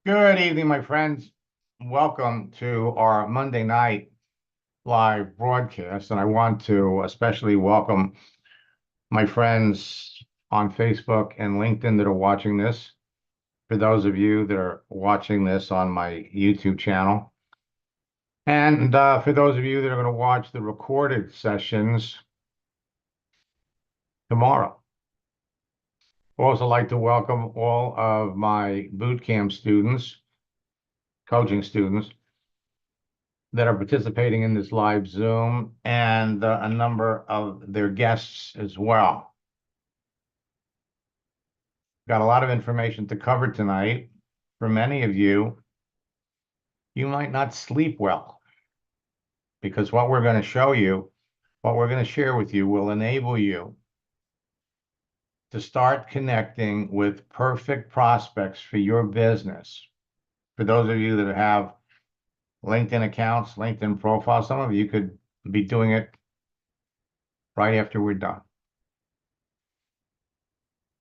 Good evening, my friends. Welcome to our Monday night live broadcast. And I want to especially welcome my friends on Facebook and LinkedIn that are watching this. For those of you that are watching this on my YouTube channel. And for those of you that are going to watch the recorded sessions tomorrow. I'd also like to welcome all of my boot camp students, coaching students, that are participating in this live Zoom and a number of their guests as well. Got a lot of information to cover tonight. For many of you, you might not sleep well because what we're going to show you, what we're going to share with you will enable you to start connecting with perfect prospects for your business. For those of you that have LinkedIn accounts, LinkedIn profiles, some of you could be doing it right after we're done.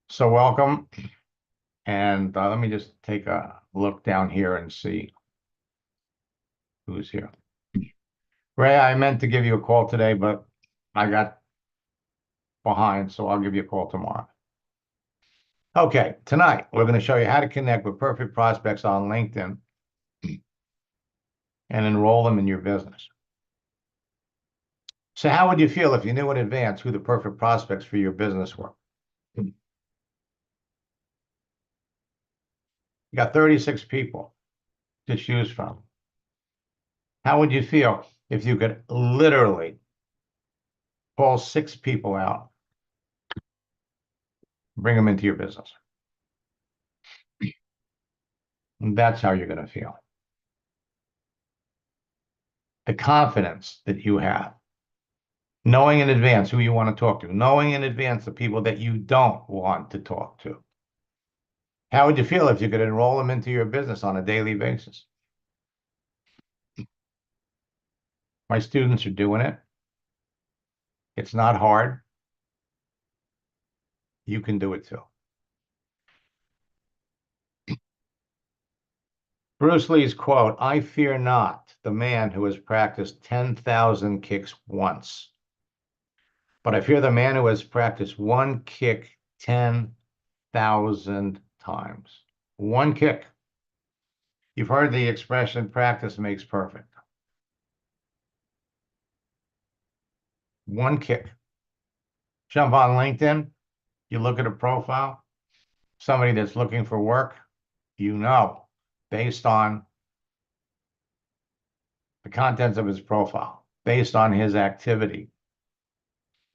So welcome. And let me just take a look down here and see who's here. Ray, I meant to give you a call today, but I got behind, so I'll give you a call tomorrow. Okay, tonight we're going to show you how to connect with perfect prospects on LinkedIn and enroll them in your business. So how would you feel if you knew in advance who the perfect prospects for your business were? You got 36 people to choose from. How would you feel if you could literally call 6 people out, bring them into your business? And that's how you're going to feel. The confidence that you have, knowing in advance who you want to talk to, knowing in advance the people that you don't want to talk to. How would you feel if you could enroll them into your business on a daily basis? My students are doing it. It's not hard. You can do it too. Bruce Lee's quote, "I fear not the man who has practiced 10,000 kicks once, but I fear the man who has practiced one kick 10,000 times." One kick. You've heard the expression, practice makes perfect. One kick. Jump on LinkedIn, you look at a profile, somebody that's looking for work, you know, based on the contents of his profile, based on his activity,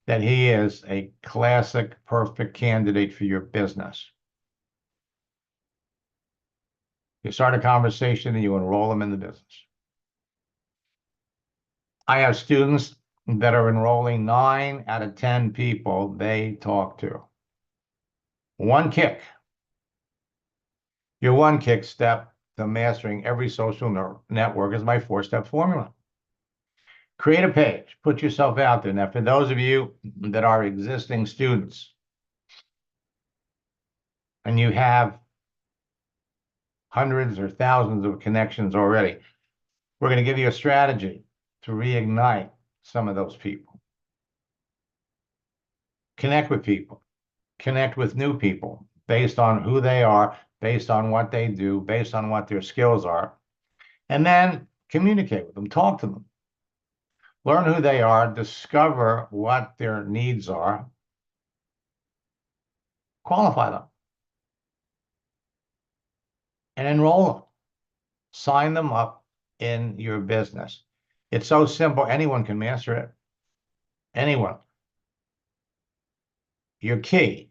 that he is a classic, perfect candidate for your business. You start a conversation and you enroll them in the business. I have students that are enrolling 9 out of 10 people they talk to. One kick. Your one kick step to mastering every social network is my 4-step formula. Create a page, put yourself out there. Now, for those of you that are existing students and you have hundreds or thousands of connections already, we're going to give you a strategy to reignite some of those people. Connect with people, connect with new people based on who they are, based on what they do, based on what their skills are, and then communicate with them, talk to them. Learn who they are, discover what their needs are, qualify them, and enroll them. Sign them up in your business. It's so simple, anyone can master it. Anyone. Your key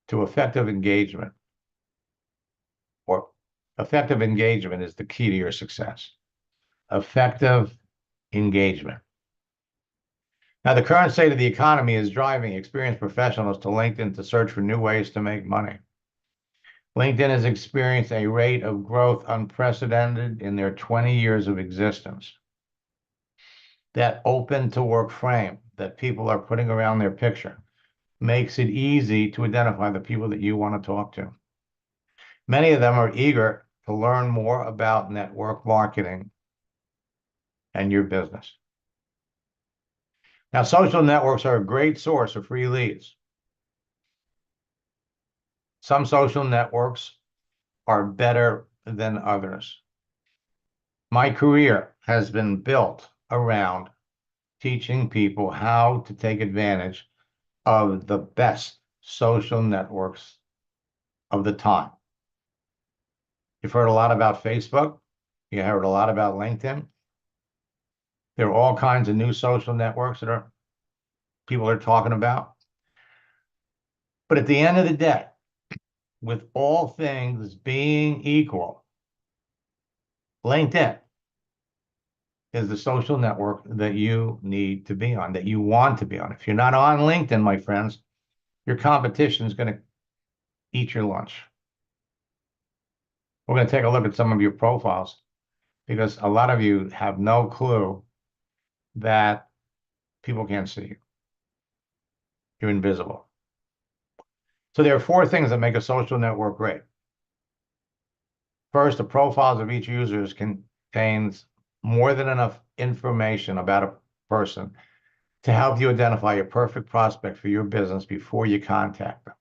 to effective engagement, or effective engagement is the key to your success. Effective engagement. Now, the current state of the economy is driving experienced professionals to LinkedIn to search for new ways to make money. LinkedIn has experienced a rate of growth unprecedented in their 20 years of existence. That open to work frame that people are putting around their picture makes it easy to identify the people that you want to talk to. Many of them are eager to learn more about network marketing and your business. Now, social networks are a great source of free leads. Some social networks are better than others. My career has been built around teaching people how to take advantage of the best social networks of the time. You've heard a lot about Facebook. You heard a lot about LinkedIn. There are all kinds of new social networks that people are talking about. But at the end of the day, with all things being equal, LinkedIn is the social network that you need to be on, that you want to be on. If you're not on LinkedIn, my friends, your competition is going to eat your lunch. We're going to take a look at some of your profiles because a lot of you have no clue that people can't see you. You're invisible. So there are 4 things that make a social network great. First, the profiles of each user contains more than enough information about a person to help you identify a perfect prospect for your business before you contact them.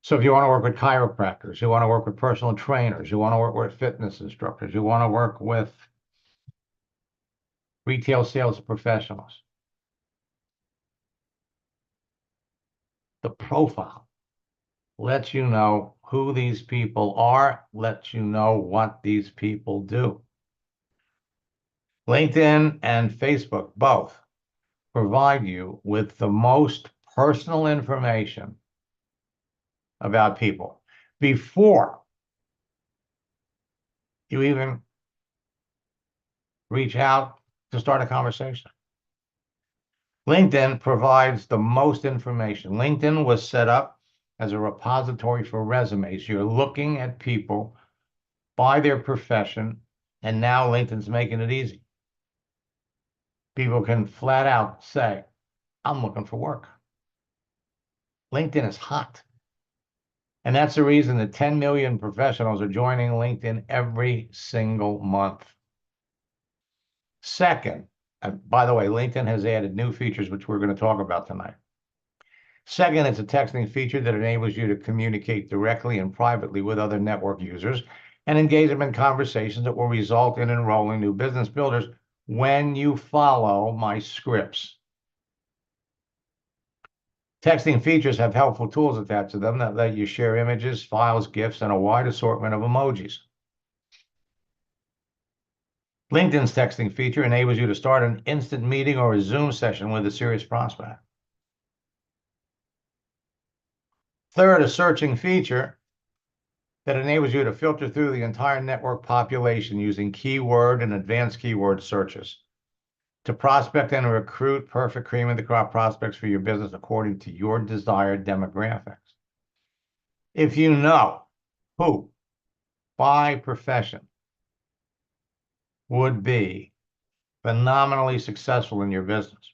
So if you want to work with chiropractors, you want to work with personal trainers, you want to work with fitness instructors, you want to work with retail sales professionals, the profile lets you know who these people are, lets you know what these people do. LinkedIn and Facebook both provide you with the most personal information about people before you even reach out to start a conversation. LinkedIn provides the most information. LinkedIn was set up as a repository for resumes. You're looking at people by their profession, and now LinkedIn's making it easy. People can flat out say, I'm looking for work. LinkedIn is hot. And that's the reason that 10 million professionals are joining LinkedIn every single month. Second, and by the way, LinkedIn has added new features, which we're going to talk about tonight. Second, it's a texting feature that enables you to communicate directly and privately with other network users and engage them in conversations that will result in enrolling new business builders when you follow my scripts. Texting features have helpful tools attached to them that let you share images, files, GIFs, and a wide assortment of emojis. LinkedIn's texting feature enables you to start an instant meeting or a Zoom session with a serious prospect. Third, a searching feature that enables you to filter through the entire network population using keyword and advanced keyword searches to prospect and recruit perfect cream of the crop prospects for your business according to your desired demographics. If you know who by profession would be phenomenally successful in your business.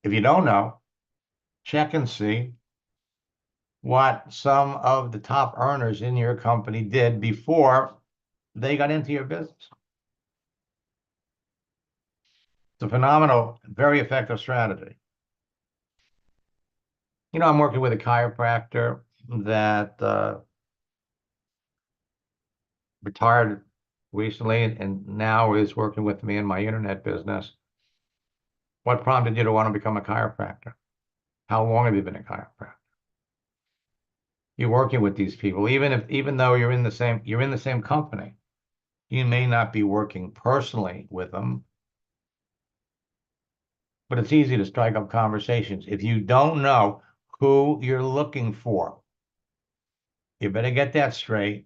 If you don't know, check and see what some of the top earners in your company did before they got into your business. It's a phenomenal, very effective strategy. You know, I'm working with a chiropractor that retired recently and now is working with me in my internet business. What prompted you to want to become a chiropractor? How long have you been a chiropractor? You're working with these people, even though you're in the same company, you may not be working personally with them, but it's easy to strike up conversations. If you don't know who you're looking for, you better get that straight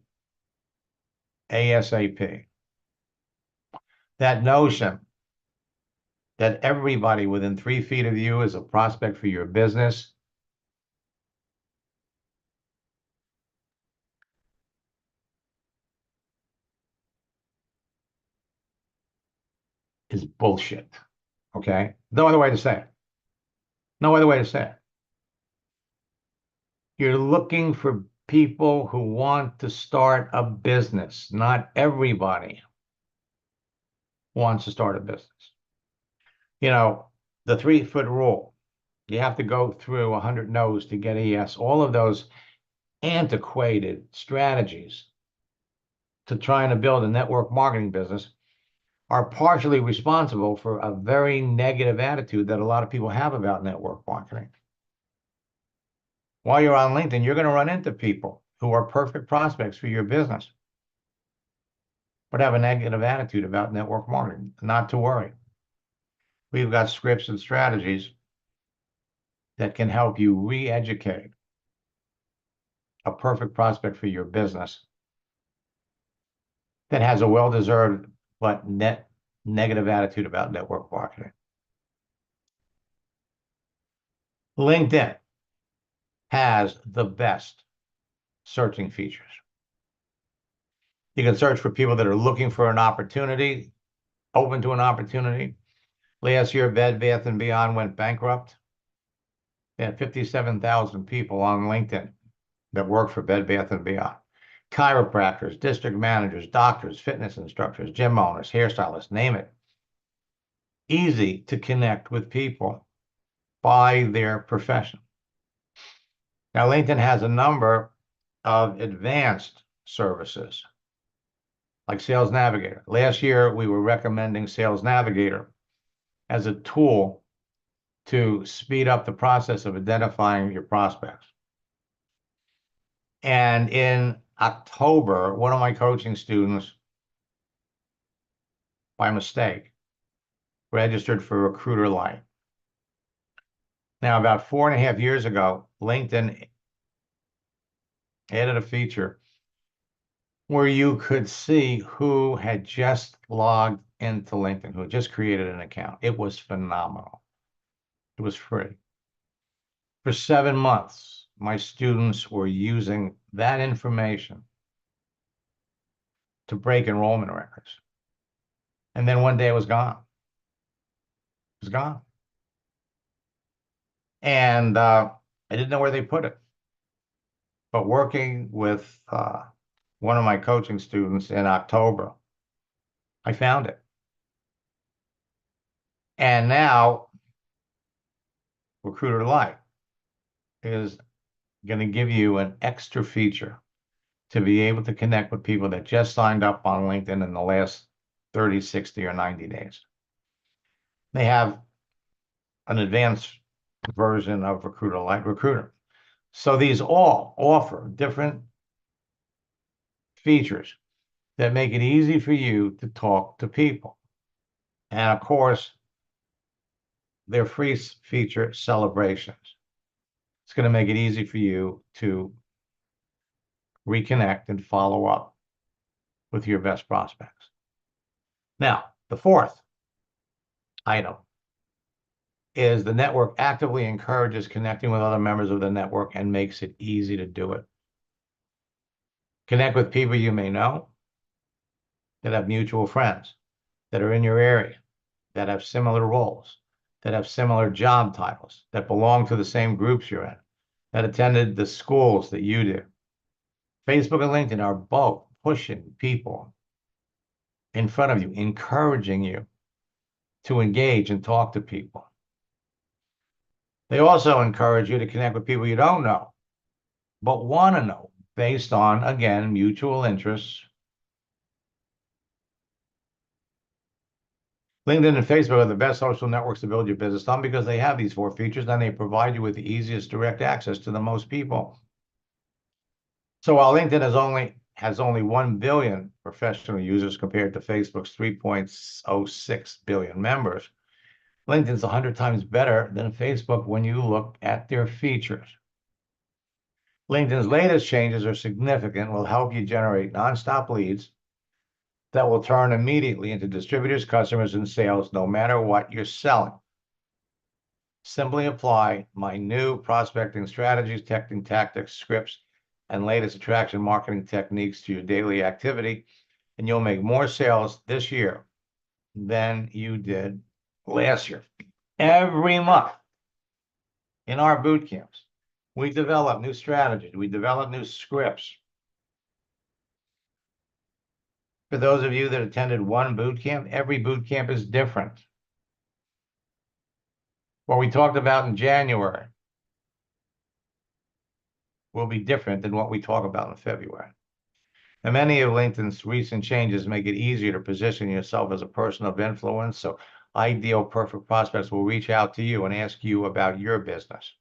ASAP. That notion that everybody within 3 feet of you is a prospect for your business is bullshit, okay? No other way to say it. No other way to say it. You're looking for people who want to start a business. Not everybody wants to start a business. You know, the 3-foot rule, you have to go through 100 no's to get a yes. All of those antiquated strategies to trying to build a network marketing business are partially responsible for a very negative attitude that a lot of people have about network marketing. While you're on LinkedIn, you're going to run into people who are perfect prospects for your business, but have a negative attitude about network marketing. Not to worry. We've got scripts and strategies that can help you re-educate a perfect prospect for your business that has a well-deserved but negative attitude about network marketing. LinkedIn has the best searching features. You can search for people that are looking for an opportunity, open to an opportunity. Last year, Bed Bath & Beyond went bankrupt. They had 57,000 people on LinkedIn that work for Bed Bath & Beyond. Chiropractors, district managers, doctors, fitness instructors, gym owners, hairstylists, name it. Easy to connect with people by their profession. Now, LinkedIn has a number of advanced services like Sales Navigator. Last year, we were recommending Sales Navigator as a tool to speed up the process of identifying your prospects. And in October, one of my coaching students, by mistake, registered for Recruiter Lite. Now, about 4.5 years ago, LinkedIn added a feature where you could see who had just logged into LinkedIn, who had just created an account. It was phenomenal. It was free. For 7 months, my students were using that information to break enrollment records. And then one day it was gone. It was gone. And I didn't know where they put it. But working with one of my coaching students in October, I found it. And now Recruiter Lite is going to give you an extra feature to be able to connect with people that just signed up on LinkedIn in the last 30, 60, or 90 days. They have an advanced version of Recruiter Lite Recruiter. So these all offer different features that make it easy for you to talk to people. And of course, they're free feature celebrations. It's going to make it easy for you to reconnect and follow up with your best prospects. Now, the fourth item is the network actively encourages connecting with other members of the network and makes it easy to do it. Connect with people you may know that have mutual friends, that are in your area, that have similar roles, that have similar job titles, that belong to the same groups you're in, that attended the schools that you do. Facebook and LinkedIn are both pushing people in front of you, encouraging you to engage and talk to people. They also encourage you to connect with people you don't know, but want to know based on, again, mutual interests. LinkedIn and Facebook are the best social networks to build your business on because they have these 4 features and they provide you with the easiest direct access to the most people. So while LinkedIn has only 1 billion professional users compared to Facebook's 3.06 billion members, LinkedIn's 100 times better than Facebook when you look at their features. LinkedIn's latest changes are significant, will help you generate nonstop leads that will turn immediately into distributors, customers, and sales, no matter what you're selling. Simply apply my new prospecting strategies, tactics, scripts, and latest attraction marketing techniques to your daily activity, and you'll make more sales this year than you did last year. Every month in our boot camps, We develop new strategies. We develop new scripts. For those of you that attended one boot camp, every boot camp is different. What we talked about in January will be different than what we talk about in February. And many of LinkedIn's recent changes make it easier to position yourself as a person of influence. So ideal perfect prospects will reach out to you and ask you about your business.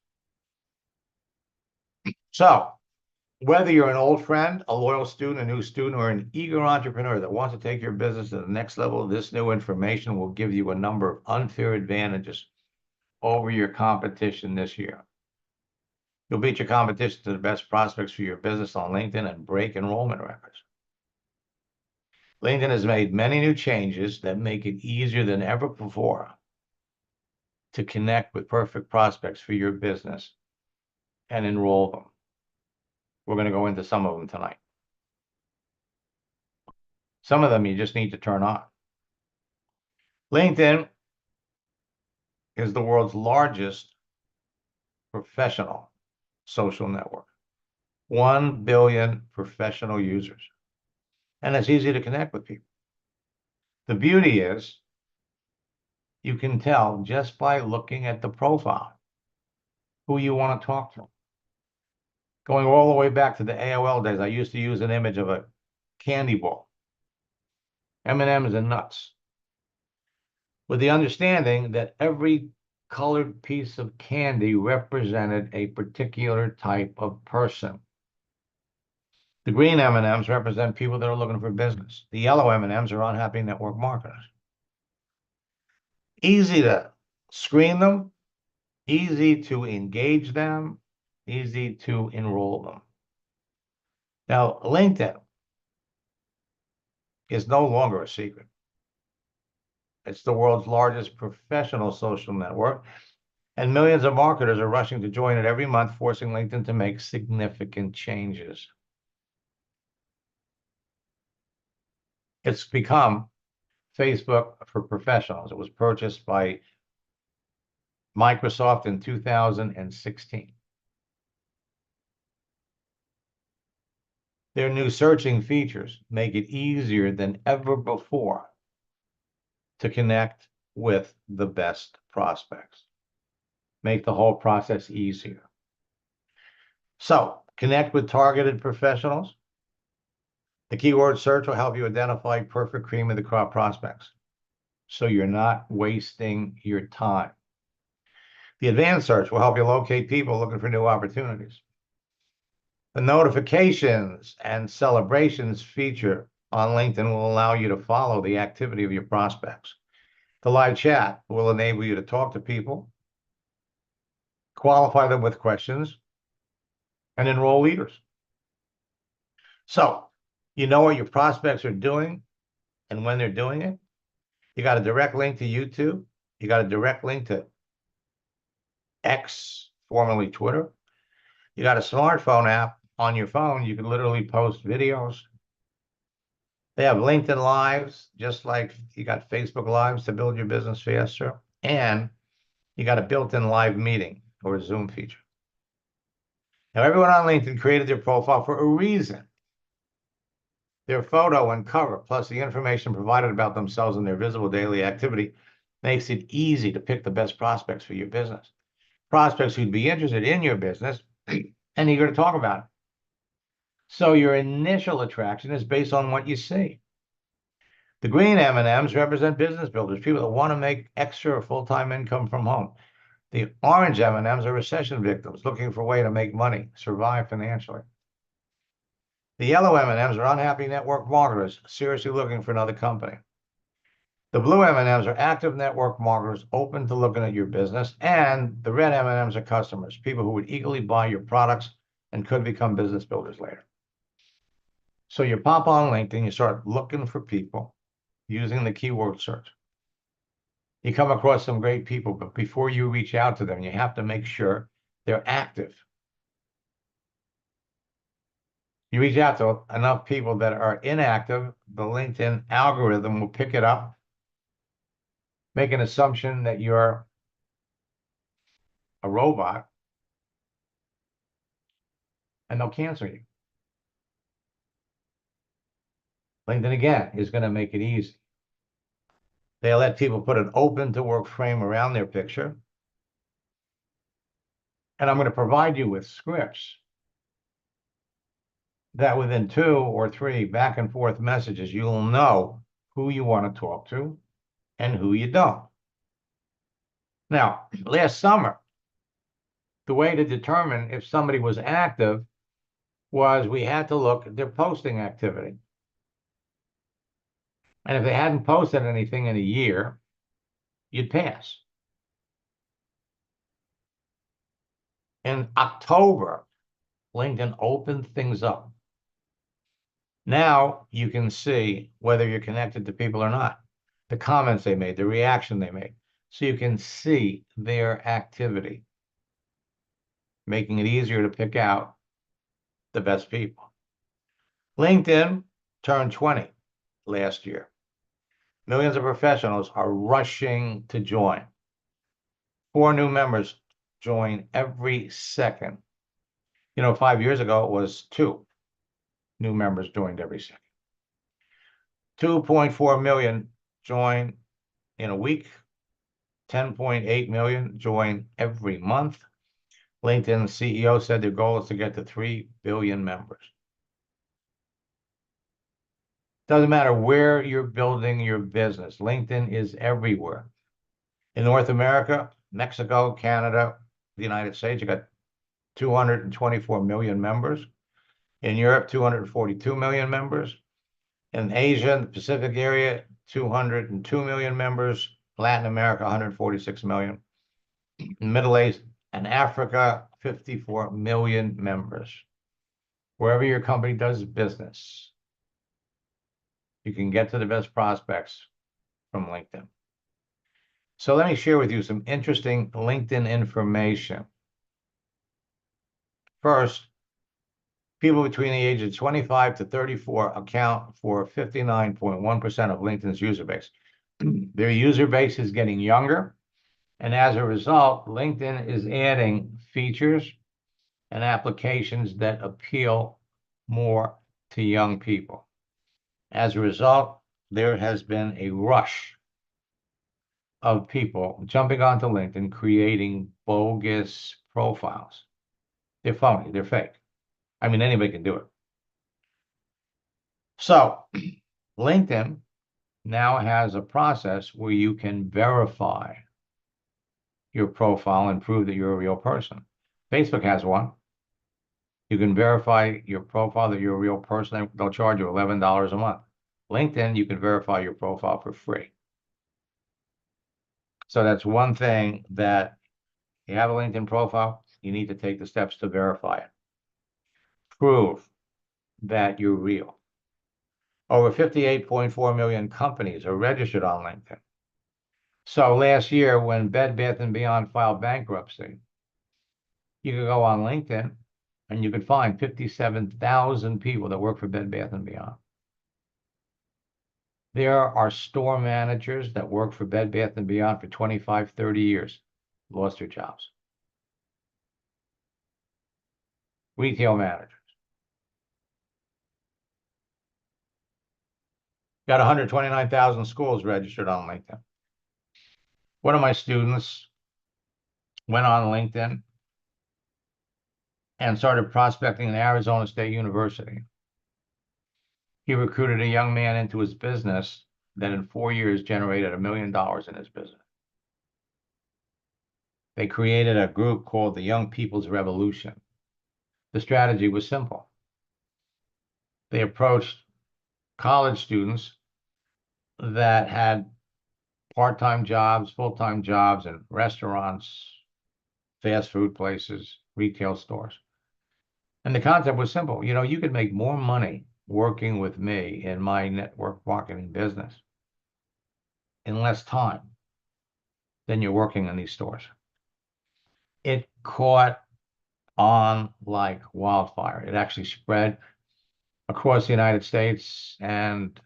So whether you're an old friend, a loyal student, a new student, or an eager entrepreneur that wants to take your business to the next level, this new information will give you a number of unfair advantages over your competition this year. You'll beat your competition to the best prospects for your business on LinkedIn and break enrollment records. LinkedIn has made many new changes that make it easier than ever before to connect with perfect prospects for your business and enroll them. We're going to go into some of them tonight. Some of them you just need to turn on. LinkedIn is the world's largest professional social network. 1 billion professional users. And it's easy to connect with people. The beauty is you can tell just by looking at the profile who you want to talk to. Going all the way back to the AOL days, I used to use an image of a candy ball, M&Ms and nuts, with the understanding that every colored piece of candy represented a particular type of person. The green M&Ms represent people that are looking for business. The yellow M&Ms are unhappy network marketers. Easy to screen them, easy to engage them, easy to enroll them. Now, LinkedIn is no longer a secret. It's the world's largest professional social network, and millions of marketers are rushing to join it every month, forcing LinkedIn to make significant changes. It's become Facebook for professionals. It was purchased by Microsoft in 2016. Their new searching features make it easier than ever before to connect with the best prospects. Make the whole process easier. So, connect with targeted professionals. The keyword search will help you identify perfect cream of the crop prospects, so you're not wasting your time. The advanced search will help you locate people looking for new opportunities. The notifications and celebrations feature on LinkedIn will allow you to follow the activity of your prospects. The live chat will enable you to talk to people, qualify them with questions, and enroll leaders. So, you know what your prospects are doing and when they're doing it. You got a direct link to YouTube. You got a direct link to X, formerly Twitter. You got a smartphone app on your phone. You can literally post videos. They have LinkedIn Lives, just like you got Facebook Lives to build your business faster. And you got a built-in live meeting or a Zoom feature. Now, everyone on LinkedIn created their profile for a reason. Their photo and cover, plus the information provided about themselves and their visible daily activity, makes it easy to pick the best prospects for your business. Prospects who'd be interested in your business and eager to talk about it. So your initial attraction is based on what you see. The green M&Ms represent business builders, people that want to make extra full-time income from home. The orange M&Ms are recession victims looking for a way to make money, survive financially. The yellow M&Ms are unhappy network marketers, seriously looking for another company. The blue M&Ms are active network marketers open to looking at your business, and the red M&Ms are customers, people who would eagerly buy your products and could become business builders later. So you pop on LinkedIn, you start looking for people using the keyword search. You come across some great people, but before you reach out to them, you have to make sure they're active. You reach out to enough people that are inactive, the LinkedIn algorithm will pick it up, make an assumption that you're a robot, and they'll cancel you. LinkedIn, again, is going to make it easy. They let people put an open to work frame around their picture. And I'm going to provide you with scripts that within 2 or 3 back and forth messages, you'll know who you want to talk to and who you don't. Now, last summer, the way to determine if somebody was active was we had to look at their posting activity. And if they hadn't posted anything in a year, you'd pass. In October, LinkedIn opened things up. Now you can see whether you're connected to people or not, the comments they made, the reaction they made. So you can see their activity, making it easier to pick out the best people. LinkedIn turned 20 last year. Millions of professionals are rushing to join. 4 new members join every second. 5 years ago, it was 2 new members joined every second. 2.4 million join in a week. 10.8 million join every month. LinkedIn CEO said their goal is to get to 3 billion members. Doesn't matter where you're building your business. LinkedIn is everywhere. In North America, Mexico, Canada, the United States, you got 224 million members. In Europe, 242 million members. In Asia, the Pacific area, 202 million members. Latin America, 146 million. In Middle East and Africa, 54 million members. Wherever your company does business, you can get to the best prospects from LinkedIn. So let me share with you some interesting LinkedIn information. First, people between the age of 25 to 34 account for 59.1% of LinkedIn's user base. Their user base is getting younger, and as a result, LinkedIn is adding features and applications that appeal more to young people. As a result, there has been a rush of people jumping onto LinkedIn, creating bogus profiles. They're phony, they're fake. I mean, anybody can do it. So LinkedIn now has a process where you can verify your profile and prove that you're a real person. Facebook has one. You can verify your profile that you're a real person. They'll charge you $11 a month. LinkedIn, you can verify your profile for free. So that's one thing that you have a LinkedIn profile, you need to take the steps to verify it. Prove that you're real. Over 58.4 million companies are registered on LinkedIn. So last year, when Bed Bath & Beyond filed bankruptcy, you could go on LinkedIn and you could find 57,000 people that work for Bed Bath & Beyond. There are store managers that work for Bed Bath & Beyond for 25, 30 years, lost their jobs. Retail managers. Got 129,000 schools registered on LinkedIn. One of my students went on LinkedIn and started prospecting at Arizona State University. He recruited a young man into his business that in 4 years generated $1 million in his business. They created a group called the Young People's Revolution. The strategy was simple. They approached college students that had part-time jobs, full-time jobs in restaurants, fast food places, retail stores. And the concept was simple. You could make more money working with me in my network marketing business in less time than you're working in these stores. It caught on like wildfire. It actually spread across the United States and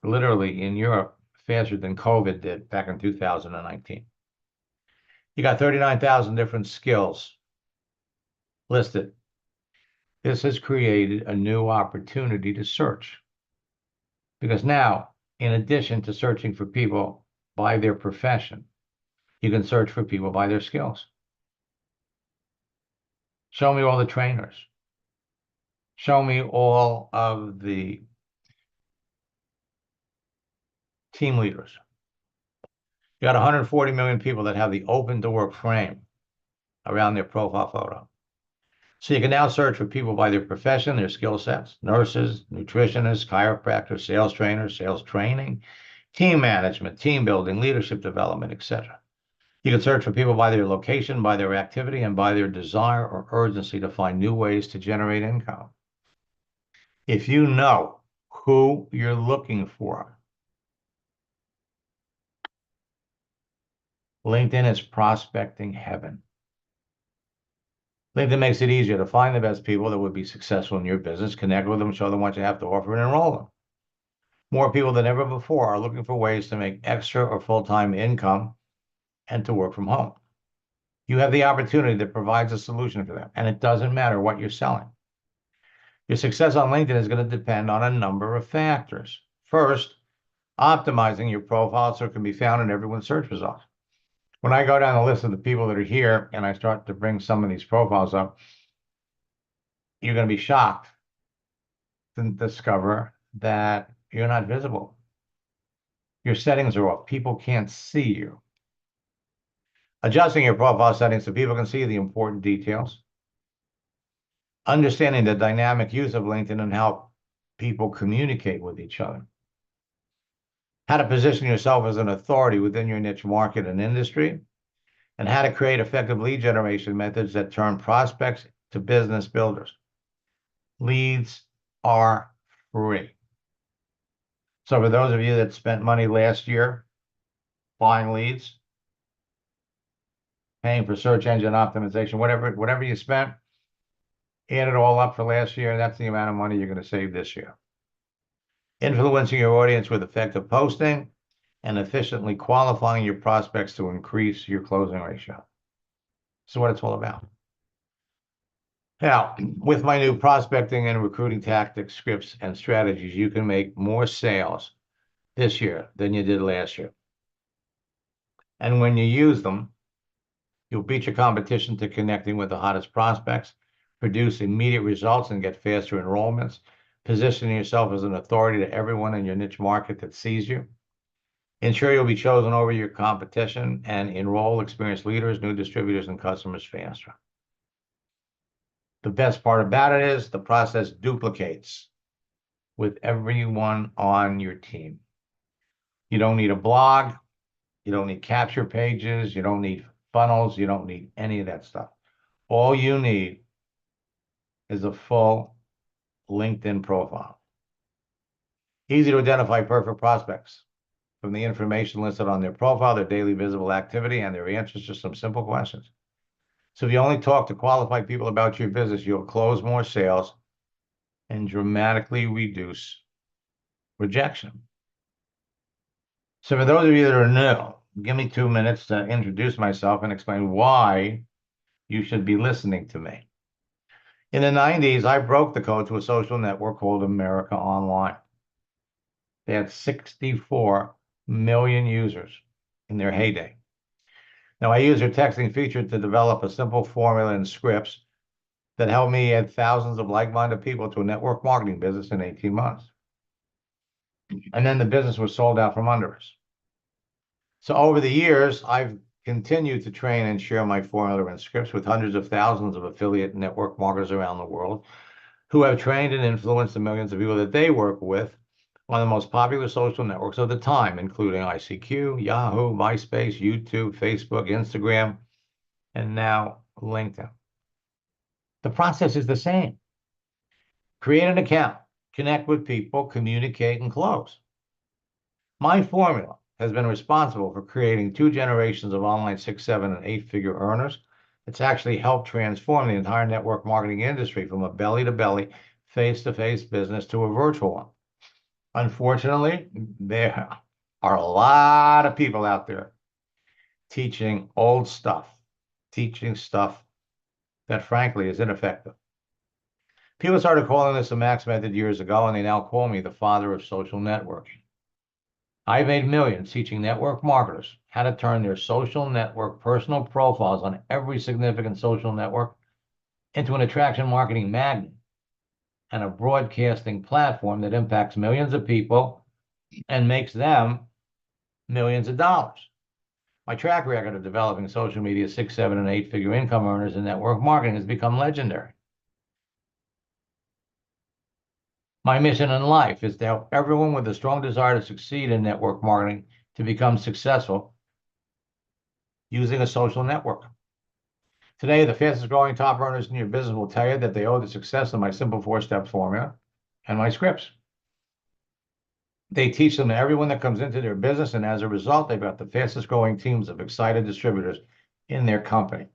literally in Europe faster than COVID did back in 2019. You got 39,000 different skills listed. This has created a new opportunity to search. Because now, in addition to searching for people by their profession, you can search for people by their skills. Show me all the trainers. Show me all of the team leaders. You got 140 million people that have the open to work frame around their profile photo. So you can now search for people by their profession, their skill sets, nurses, nutritionists, chiropractors, sales trainers, sales training, team management, team building, leadership development, etc. You can search for people by their location, by their activity, and by their desire or urgency to find new ways to generate income. If you know who you're looking for, LinkedIn is prospecting heaven. LinkedIn makes it easier to find the best people that would be successful in your business, connect with them, show them what you have to offer, and enroll them. More people than ever before are looking for ways to make extra or full-time income and to work from home. You have the opportunity that provides a solution for them, and it doesn't matter what you're selling. Your success on LinkedIn is going to depend on a number of factors. First, optimizing your profile so it can be found in everyone's search results. When I go down the list of the people that are here and I start to bring some of these profiles up, you're going to be shocked to discover that you're not visible. Your settings are off. People can't see you. Adjusting your profile settings so people can see the important details. Understanding the dynamic use of LinkedIn and how people communicate with each other. How to position yourself as an authority within your niche market and industry, and how to create effective lead generation methods that turn prospects to business builders. Leads are free. So for those of you that spent money last year buying leads, paying for search engine optimization, whatever you spent, add it all up for last year, that's the amount of money you're going to save this year. Influencing your audience with effective posting and efficiently qualifying your prospects to increase your closing ratio. So what it's all about. Now, with my new prospecting and recruiting tactics, scripts, and strategies, you can make more sales this year than you did last year. And when you use them, you'll beat your competition to connecting with the hottest prospects, produce immediate results, and get faster enrollments, positioning yourself as an authority to everyone in your niche market that sees you. Ensure you'll be chosen over your competition and enroll experienced leaders, new distributors, and customers faster. The best part about it is the process duplicates with everyone on your team. You don't need a blog. You don't need capture pages. You don't need funnels. You don't need any of that stuff. All you need is a full LinkedIn profile. Easy to identify perfect prospects from the information listed on their profile, their daily visible activity, and their answers to some simple questions. So if you only talk to qualified people about your business, you'll close more sales and dramatically reduce rejection. So for those of you that are new, give me 2 minutes to introduce myself and explain why you should be listening to me. In the 90s, I broke the code to a social network called America Online. They had 64 million users in their heyday. Now, I used their texting feature to develop a simple formula and scripts that helped me add thousands of like-minded people to a network marketing business in 18 months. And then the business was sold out from under us. So over the years, I've continued to train and share my formula and scripts with hundreds of thousands of affiliate network marketers around the world who have trained and influenced the millions of people that they work with on the most popular social networks of the time, including ICQ, Yahoo, MySpace, YouTube, Facebook, Instagram, and now LinkedIn. The process is the same. Create an account, connect with people, communicate, and close. My formula has been responsible for creating 2 generations of online 6, 7, and 8-figure earners. It's actually helped transform the entire network marketing industry from a belly-to-belly, face-to-face business to a virtual one. Unfortunately, there are a lot of people out there teaching old stuff, teaching stuff that frankly is ineffective. People started calling this the Max Method years ago, and they now call me the father of social networking. I've made millions teaching network marketers how to turn their social network personal profiles on every significant social network into an attraction marketing magnet and a broadcasting platform that impacts millions of people and makes them millions of dollars. My track record of developing social media 6, 7, and 8-figure income earners in network marketing has become legendary. My mission in life is to help everyone with a strong desire to succeed in network marketing to become successful using a social network. Today, the fastest growing top earners in your business will tell you that they owe the success of my simple 4-step formula and my scripts. They teach them to everyone that comes into their business, and as a result, they've got the fastest growing teams of excited distributors in their company.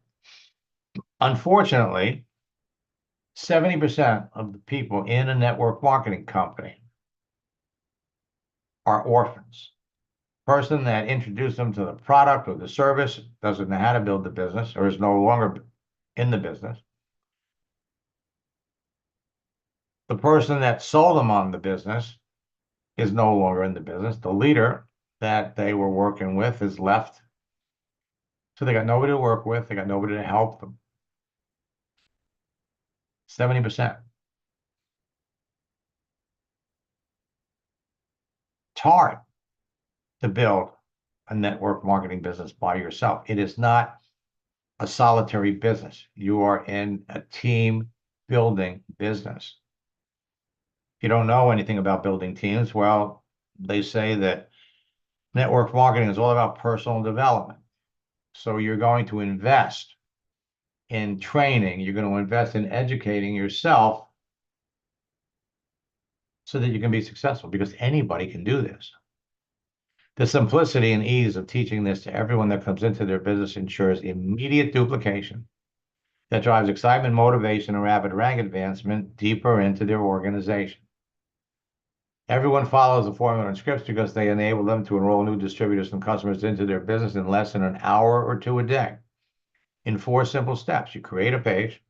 Unfortunately, 70% of the people in a network marketing company are orphans. Person that introduced them to the product or the service doesn't know how to build the business or is no longer in the business. The person that sold them on the business is no longer in the business. The leader that they were working with is left. So they got nobody to work with. They got nobody to help them. 70%. It's hard to build a network marketing business by yourself. It is not a solitary business. You are in a team building business. If you don't know anything about building teams, well, they say that network marketing is all about personal development. So you're going to invest in training. You're going to invest in educating yourself so that you can be successful, because anybody can do this. The simplicity and ease of teaching this to everyone that comes into their business ensures immediate duplication that drives excitement, motivation, and rapid rank advancement deeper into their organization. Everyone follows the formula and scripts because they enable them to enroll new distributors and customers into their business in less than an hour or 2 a day. In 4 simple steps, you create a page,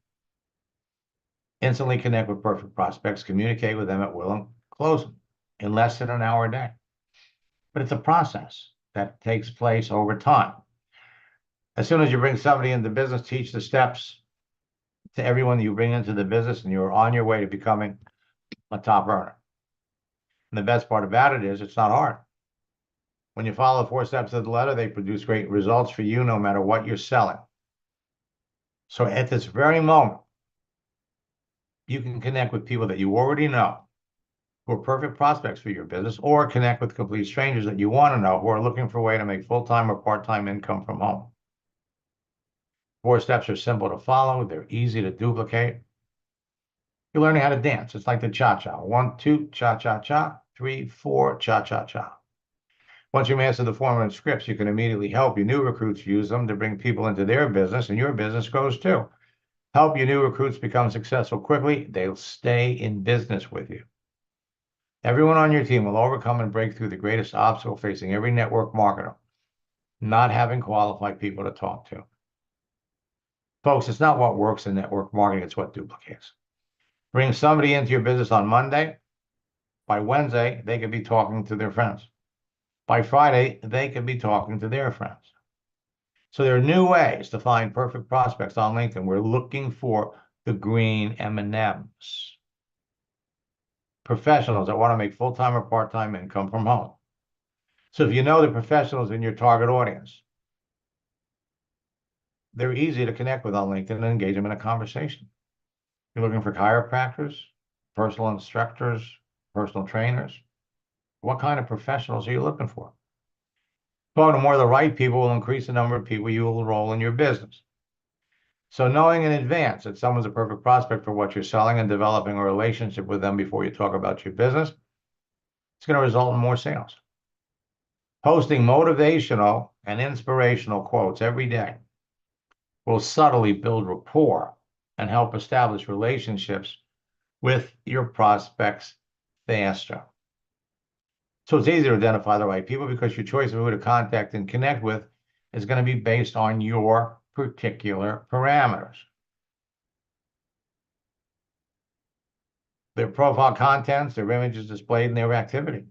instantly connect with perfect prospects, communicate with them at will, and close them in less than an hour a day. But it's a process that takes place over time. As soon as you bring somebody into business, teach the steps to everyone that you bring into the business, and you're on your way to becoming a top earner. And the best part about it is it's not hard. When you follow the 4 steps of the letter, they produce great results for you no matter what you're selling. So at this very moment, you can connect with people that you already know who are perfect prospects for your business, or connect with complete strangers that you want to know who are looking for a way to make full-time or part-time income from home. 4 steps are simple to follow. They're easy to duplicate. You're learning how to dance. It's like the cha-cha. 1, 2, cha-cha-cha. 3, 4, cha-cha-cha. Once you master the formula and scripts, you can immediately help your new recruits use them to bring people into their business, and your business grows too. Help your new recruits become successful quickly. They'll stay in business with you. Everyone on your team will overcome and break through the greatest obstacle facing every network marketer: not having qualified people to talk to. Folks, it's not what works in network marketing, it's what duplicates. Bring somebody into your business on Monday. By Wednesday, they could be talking to their friends. By Friday, they could be talking to their friends. So there are new ways to find perfect prospects on LinkedIn. We're looking for the green M&Ms. Professionals that want to make full-time or part-time income from home. So if you know the professionals in your target audience, they're easy to connect with on LinkedIn and engage them in a conversation. You're looking for chiropractors, personal instructors, personal trainers. What kind of professionals are you looking for? Talking to more of the right people will increase the number of people you will enroll in your business. So knowing in advance that someone's a perfect prospect for what you're selling and developing a relationship with them before you talk about your business, it's going to result in more sales. Posting motivational and inspirational quotes every day will subtly build rapport and help establish relationships with your prospects faster. So it's easy to identify the right people because your choice of who to contact and connect with is going to be based on your particular parameters. their profile contents, their images displayed in their activity.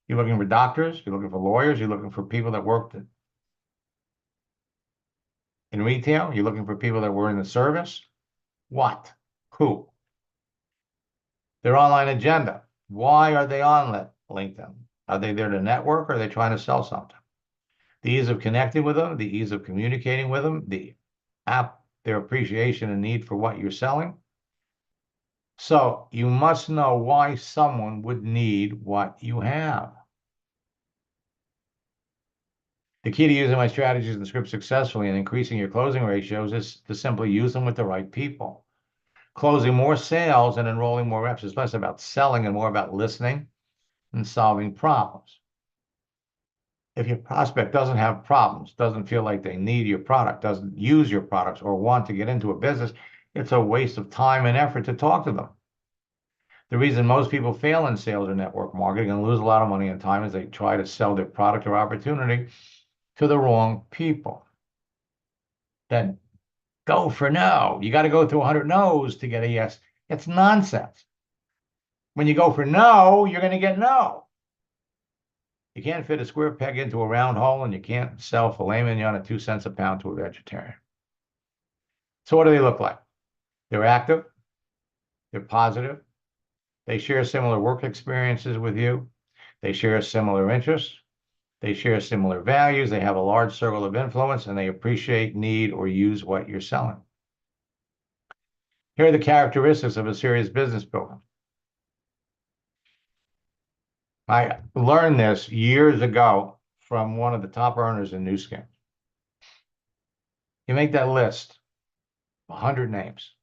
You're looking for doctors, you're looking for lawyers, you're looking for people that worked in retail, you're looking for people that were in the service. What? Who? Their online agenda. Why are they on LinkedIn? Are they there to network or are they trying to sell something? The ease of connecting with them, the ease of communicating with them, their appreciation and need for what you're selling. So you must know why someone would need what you have. The key to using my strategies and scripts successfully and increasing your closing ratios is to simply use them with the right people. Closing more sales and enrolling more reps is less about selling and more about listening and solving problems. If your prospect doesn't have problems, doesn't feel like they need your product, doesn't use your products, or want to get into a business, it's a waste of time and effort to talk to them. The reason most people fail in sales or network marketing and lose a lot of money and time is they try to sell their product or opportunity to the wrong people. Then go for no. You got to go through 100 no's to get a yes. It's nonsense. When you go for no, you're going to get no. You can't fit a square peg into a round hole, and you can't sell filet mignon at 2 cents a pound to a vegetarian. So what do they look like? They're active. They're positive. They share similar work experiences with you. They share similar interests. They share similar values. They have a large circle of influence, and they appreciate, need, or use what you're selling. Here are the characteristics of a serious business builder. I learned this years ago from one of the top earners in Nu Skin. You make that list, 100 names.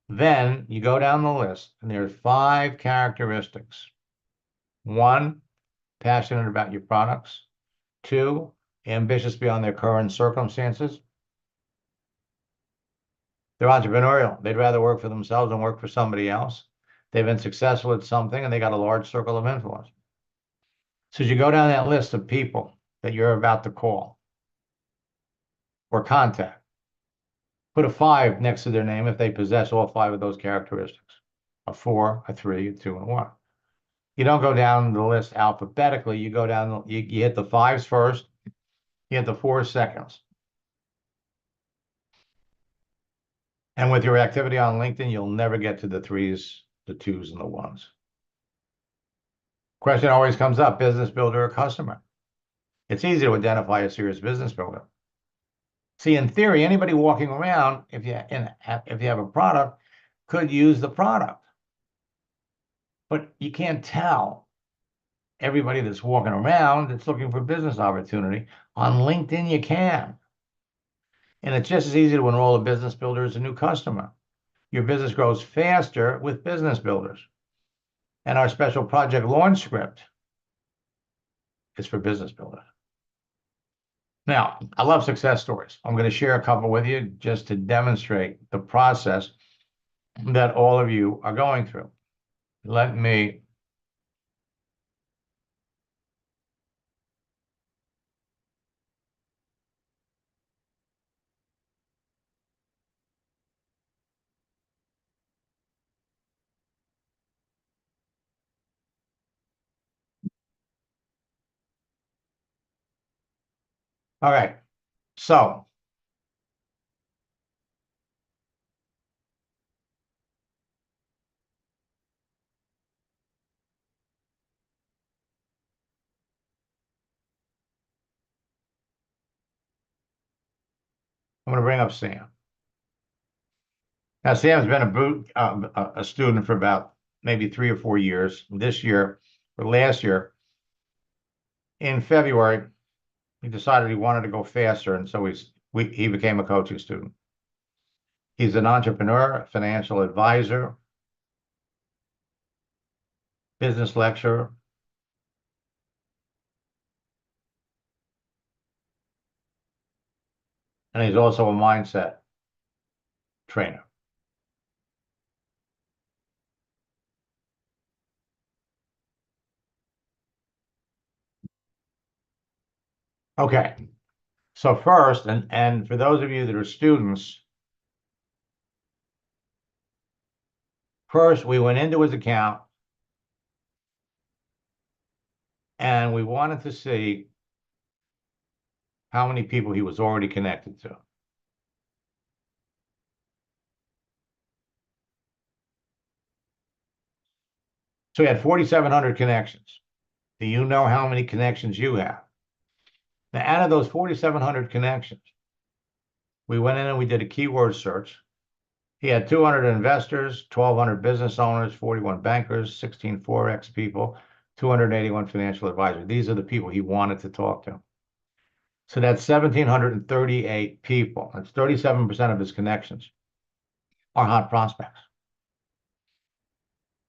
Then you go down the list, and there's 5 characteristics. 1, passionate about your products. 2, ambitious beyond their current circumstances. They're entrepreneurial. They'd rather work for themselves than work for somebody else. They've been successful at something, and they got a large circle of influence. So as you go down that list of people that you're about to call or contact, put a 5 next to their name if they possess all 5 of those characteristics. A 4, a 3, a 2, and a 1. You don't go down the list alphabetically. You go down, you hit the 5s first, you hit the 4s seconds. And with your activity on LinkedIn, you'll never get to the 3s, the 2s, and the 1s. Question always comes up, business builder or customer? It's easy to identify a serious business builder. See, in theory, anybody walking around, if you have a product, could use the product. But you can't tell everybody that's walking around that's looking for business opportunity. On LinkedIn, you can. And it's just as easy to enroll a business builder as a new customer. Your business grows faster with business builders. And our special project launch script is for business builders. Now, I love success stories. I'm going to share a couple with you just to demonstrate the process that all of you are going through. Let me All right. So I'm going to bring up Sam. Now, Sam's been a student for about maybe 3 or 4 years. This year, or last year, in February, he decided he wanted to go faster, and so he became a coaching student. He's an entrepreneur, a financial advisor, business lecturer, and he's also a mindset trainer. Okay, so first, and for those of you that are students, First, we went into his account and we wanted to see how many people he was already connected to. So he had 4,700 connections. Do you know how many connections you have? Now, out of those 4,700 connections, we went in and we did a keyword search. He had 200 investors, 1,200 business owners, 41 bankers, 16 Forex people, 281 financial advisors. These are the people he wanted to talk to. So that's 1,738 people. That's 37% of his connections are hot prospects.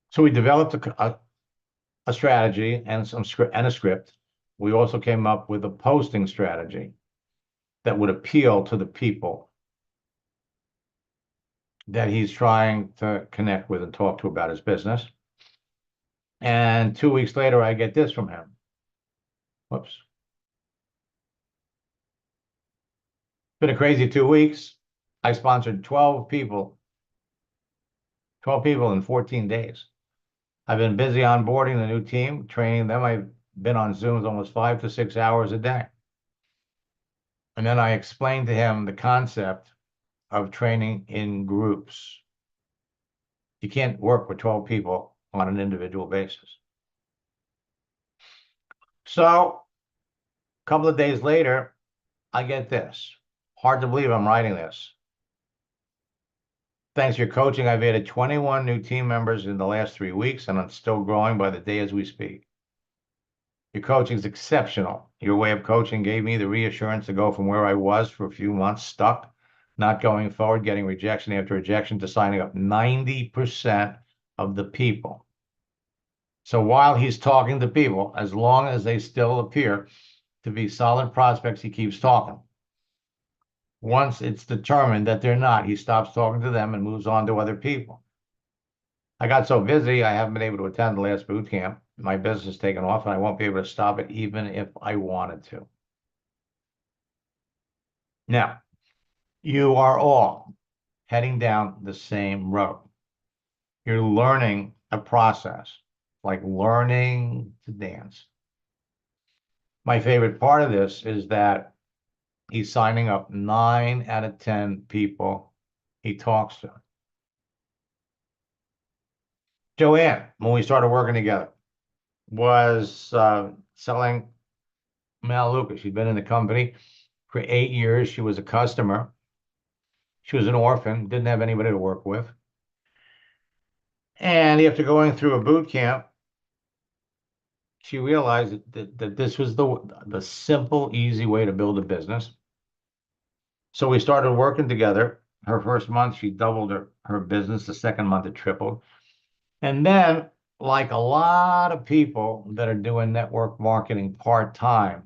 So we developed a strategy and a script. We also came up with a posting strategy that would appeal to the people that he's trying to connect with and talk to about his business. And 2 weeks later, I get this from him. Whoops. It's been a crazy 2 weeks. I sponsored 12 people in 14 days. I've been busy onboarding the new team, training them. I've been on Zooms almost 5 to 6 hours a day. And then I explained to him the concept of training in groups. You can't work with 12 people on an individual basis. So a couple of days later, I get this. Hard to believe I'm writing this. Thanks to your coaching, I've added 21 new team members in the last 3 weeks, and I'm still growing by the day as we speak. Your coaching is exceptional. Your way of coaching gave me the reassurance to go from where I was for a few months, stuck, not going forward, getting rejection after rejection, to signing up 90% of the people. So while he's talking to people, as long as they still appear to be solid prospects, he keeps talking. Once it's determined that they're not, he stops talking to them and moves on to other people. I got so busy, I haven't been able to attend the last boot camp. My business has taken off, and I won't be able to stop it even if I wanted to. Now, you are all heading down the same road. You're learning a process, like learning to dance. My favorite part of this is that he's signing up 9 out of 10 people he talks to. Joanne, when we started working together, was selling Melaleuca. She'd been in the company for 8 years. She was a customer. She was an orphan, didn't have anybody to work with. And after going through a boot camp, she realized that this was the simple, easy way to build a business. So we started working together. Her first month, she doubled her business. The second month, it tripled. And then, like a lot of people that are doing network marketing part-time,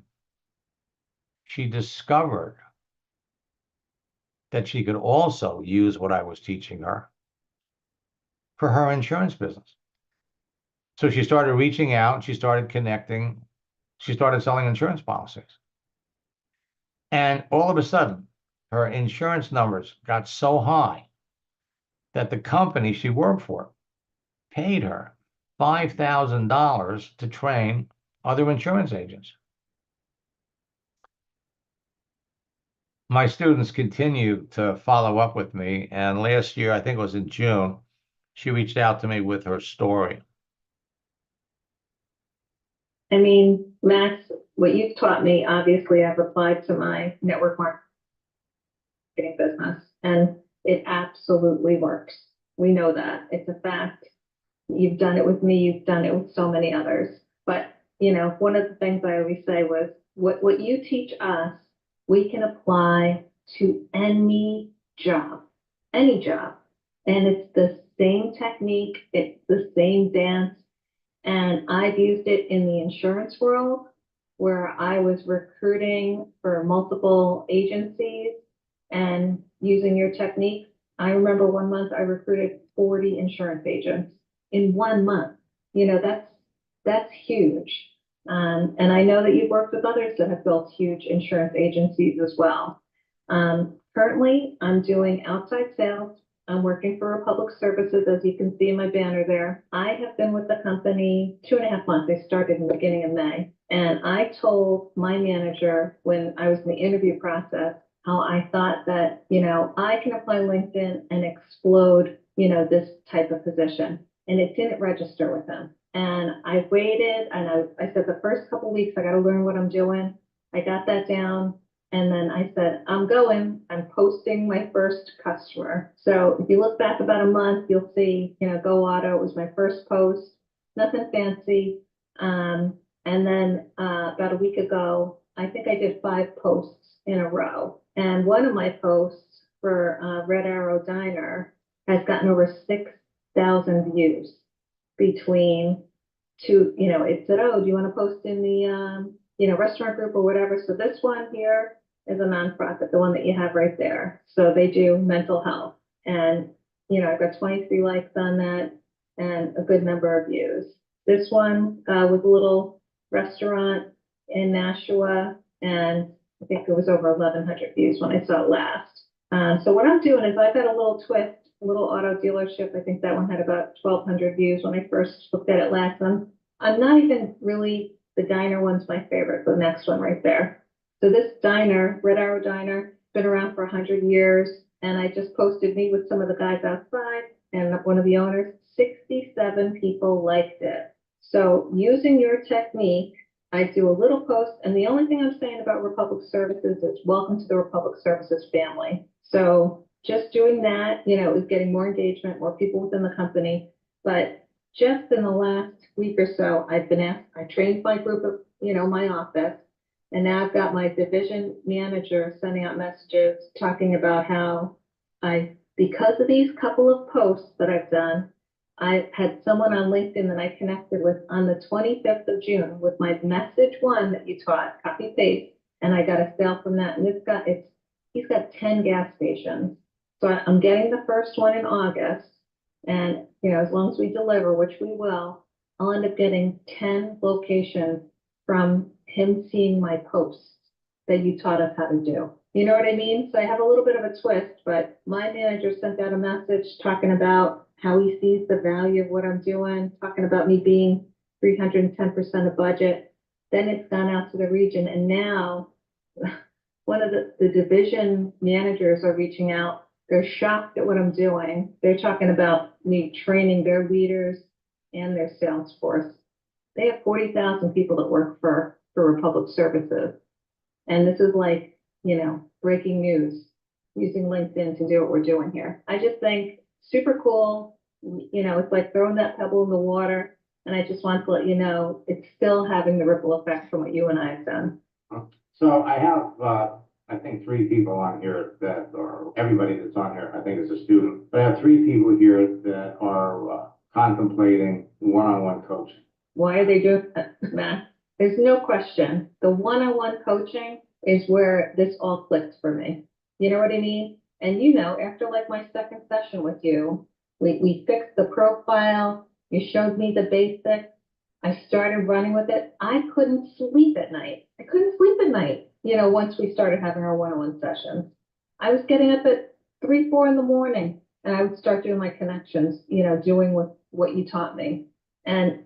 she discovered that she could also use what I was teaching her for her insurance business. So she started reaching out, she started connecting, she started selling insurance policies. And all of a sudden, her insurance numbers got so high that the company she worked for paid her $5,000 to train other insurance agents. My students continue to follow up with me, and last year, I think it was in June, she reached out to me with her story. I mean, Max, what you've taught me, obviously I've applied to my network marketing business, and it absolutely works. We know that. It's a fact. You've done it with me. You've done it with so many others. But, you know, one of the things I always say was, what you teach us, we can apply to any job. And it's the same technique. It's the same dance. And I've used it in the insurance world where I was recruiting for multiple agencies and using your technique. I remember 1 month I recruited 40 insurance agents in 1 month. You know, that's huge. And I know that you've worked with others that have built huge insurance agencies as well. Currently, I'm doing outside sales. I'm working for Republic Services, as you can see in my banner there. I have been with the company 2.5 months. I started in the beginning of May. And I told my manager when I was in the interview process how I thought that, I can apply LinkedIn and explode, this type of position. And it didn't register with him. And I waited and I said the first couple of weeks, I got to learn what I'm doing. I got that down. And then I said, I'm posting my first customer. So if you look back about a month, you'll see, Go Auto was my first post, nothing fancy. And then about a week ago, I think I did 5 posts in a row. And one of my posts for Red Arrow Diner has gotten over 6,000 views between two, it said, oh, do you want to post in the, restaurant group or whatever? So this one here is a nonprofit, the one that you have right there. So they do mental health. And, I've got 23 likes on that and a good number of views. This one was a little restaurant in Nashua, and I think it was over 1,100 views when I saw it last. So what I'm doing is I've got a little twist, a little auto dealership. I think that one had about 1,200 views when I first looked at it last. I'm not even really, the diner one's my favorite, the next one right there. So this diner, Red Arrow Diner, been around for 100 years. And I just posted me with some of the guys outside and one of the owners, 67 people liked it. So using your technique, I do a little post, and the only thing I'm saying about Republic Services is welcome to the Republic Services family. So just doing that, is getting more engagement, more people within the company. But just in the last week or so, I've been asked, I trained my group of, my office, and now I've got my division manager sending out messages talking about how because of these couple of posts that I've done, I had someone on LinkedIn that I connected with on the 25th of June with my message one that you taught, copy paste, and I got a sale from that. And he's got 10 gas stations. So I'm getting the first one in August. And, as long as we deliver, which we will, I'll end up getting 10 locations from him seeing my posts that you taught us how to do. You know what I mean? So I have a little bit of a twist, but my manager sent out a message talking about how he sees the value of what I'm doing, talking about me being 310% of budget. Then it's gone out to the region. And now one of the division managers are reaching out. They're shocked at what I'm doing. They're talking about me training their leaders and their sales force. They have 40,000 people that work for Republic Services. And this is like, breaking news, using LinkedIn to do what we're doing here. I just think super cool. It's like throwing that pebble in the water. And I just want to let you know, it's still having the ripple effect from what you and I have done. So I have, I think 3 people on here that are, everybody that's on here, I think is a student. But I have 3 people here that are contemplating one-on-one coaching. Why are they doing that, Matt? There's no question. The one-on-one coaching is where this all clicked for me. You know what I mean? And after like my second session with you, we fixed the profile. You showed me the basics. I started running with it. I couldn't sleep at night. Once we started having our one-on-one sessions. I was getting up at 3, 4 in the morning, and I would start doing my connections, doing what you taught me. And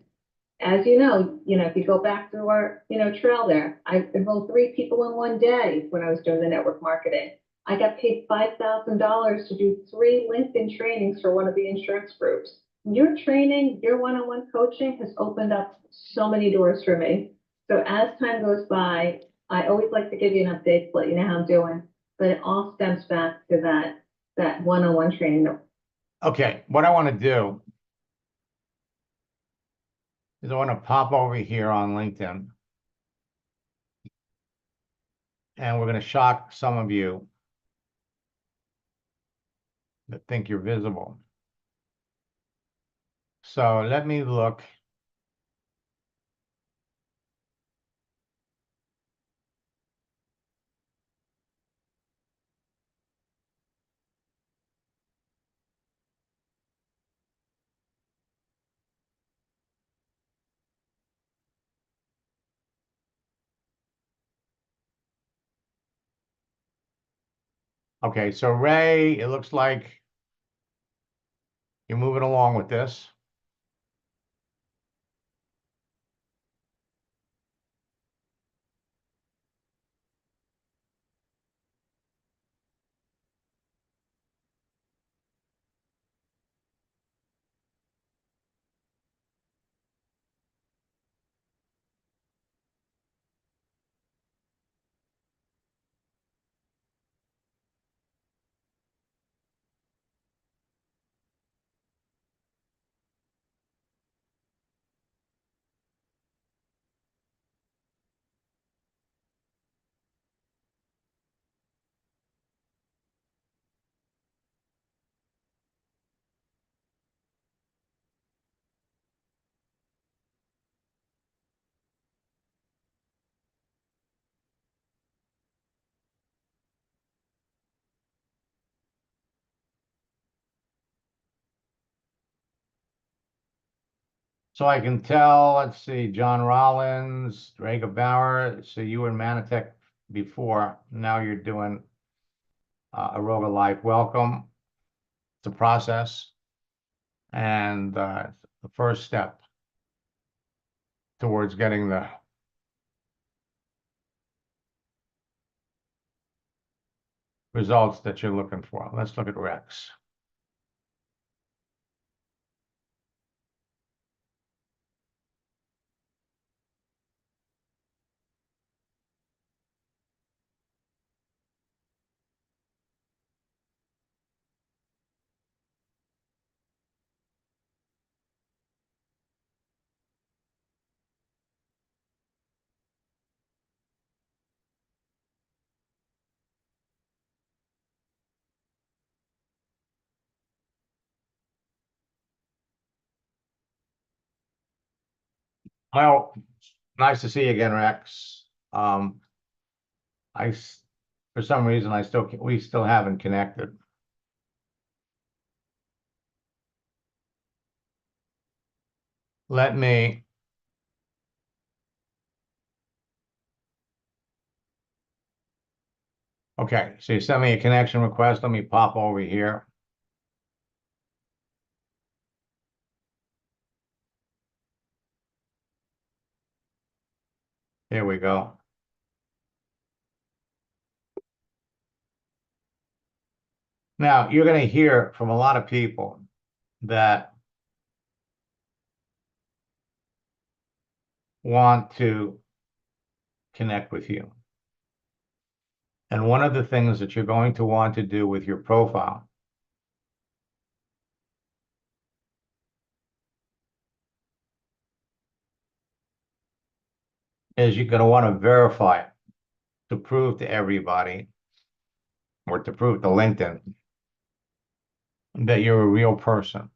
as you know, if you go back through our, trail there, I enrolled 3 people in one day when I was doing the network marketing. I got paid $5,000 to do 3 LinkedIn trainings for one of the insurance groups. Your training, your one-on-one coaching has opened up so many doors for me. So as time goes by, I always like to give you an update to let you know how I'm doing, but it all stems back to that one-on-one training. Okay, what I want to do is I want to pop over here on LinkedIn, and we're going to shock some of you that think you're visible. So let me look. Okay, so Ray, it looks like you're moving along with this. So I can tell, let's see, John Rollins, Draga Bauer. So you were in Manatech before. Now you're doing Aroga Life. Welcome. It's a process. And the first step towards getting the results that you're looking for. Let's look at Rex. Well, nice to see you again, Rex. I, for some reason, we still haven't connected. Let me, okay, so you sent me a connection request. Let me pop over here. Here we go. Now, you're going to hear from a lot of people that want to connect with you. And one of the things that you're going to want to do with your profile is you're going to want to verify it to prove to everybody or to prove to LinkedIn that you're a real person.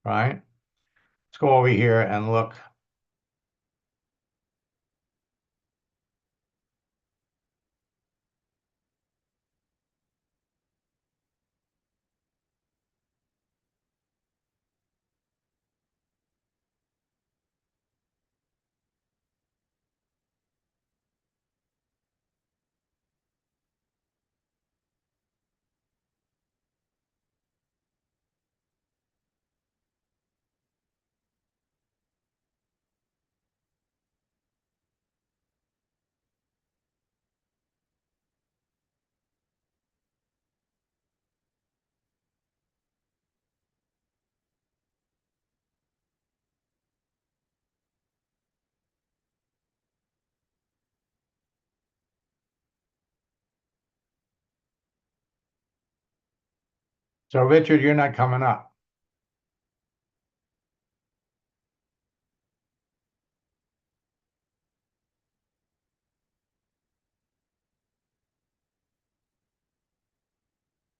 Right? Let's go over here and look. So, Richard, you're not coming up.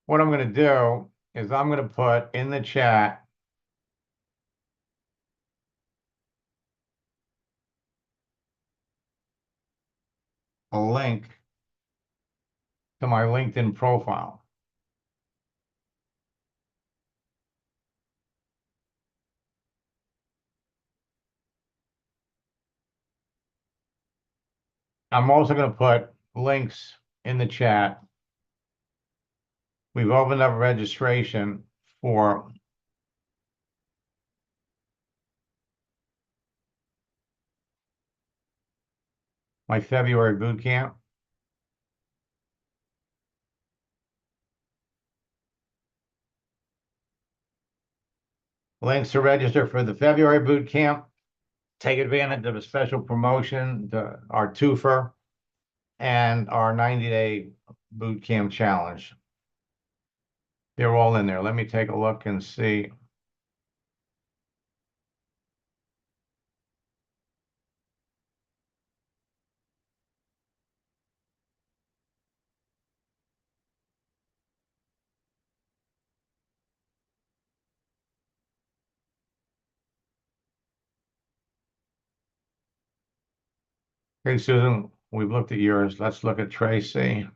What I'm going to do is I'm going to put in the chat a link to my LinkedIn profile. I'm also going to put links in the chat we've opened up registration for my February boot camp. Links to register for the February boot camp. Take advantage of a special promotion, our twofer and our 90-day boot camp challenge. They're all in there. Let me take a look and see. Okay, Susan, we've looked at yours. Let's look at Tracy.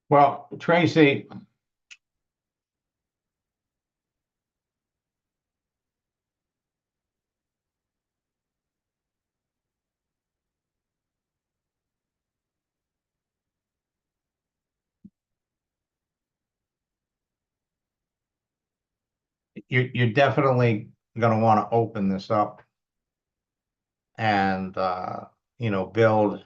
Well, Tracy, you're definitely going to want to open this up and build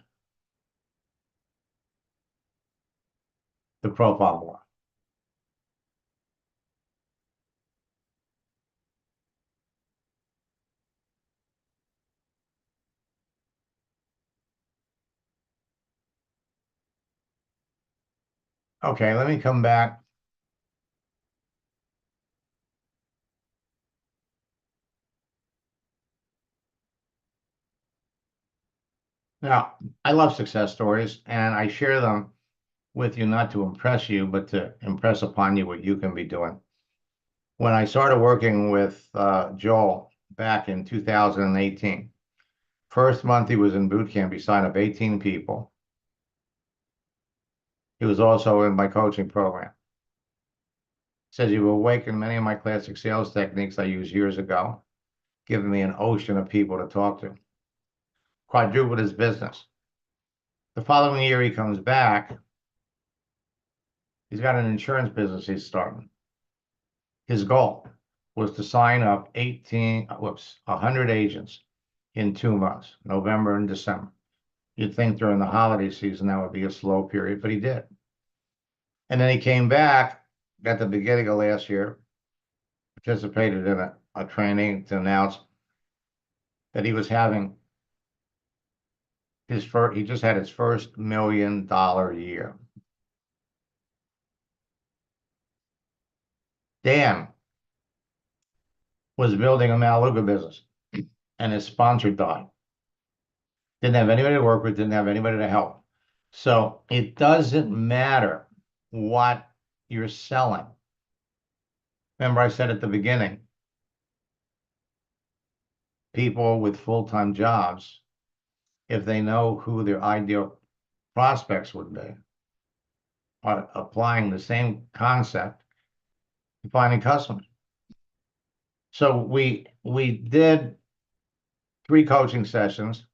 the profile more. Okay, let me come back. Now, I love success stories, and I share them with you not to impress you, but to impress upon you what you can be doing. When I started working with Joel back in 2018, first month he was in boot camp, he signed up 18 people. He was also in my coaching program. Says you've awakened many of my classic sales techniques I used years ago, giving me an ocean of people to talk to. Quadrupled his business. The following year he comes back. He's got an insurance business he's starting. His goal was to sign up 100 agents in 2 months, November and December. You'd think during the holiday season that would be a slow period, but he did. And then he came back at the beginning of last year, participated in a training to announce that he was having he just had his first $1 million year. Dan was building a Melaleuca business, and his sponsor died. Didn't have anybody to work with, didn't have anybody to help. So it doesn't matter what you're selling. Remember I said at the beginning, people with full-time jobs, if they know who their ideal prospects would be, are applying the same concept to finding customers. So we did 3 coaching sessions,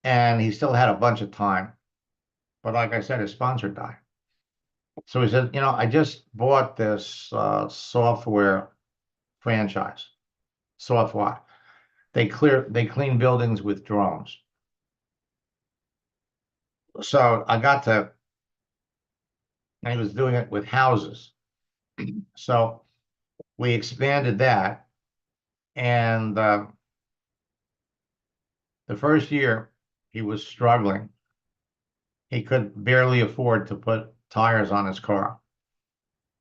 and he still had a bunch of time. But like I said, his sponsor died. So he said, I just bought this software franchise. Software. They clean buildings with drones. So and he was doing it with houses. So we expanded that. And the first year he was struggling he could barely afford to put tires on his car.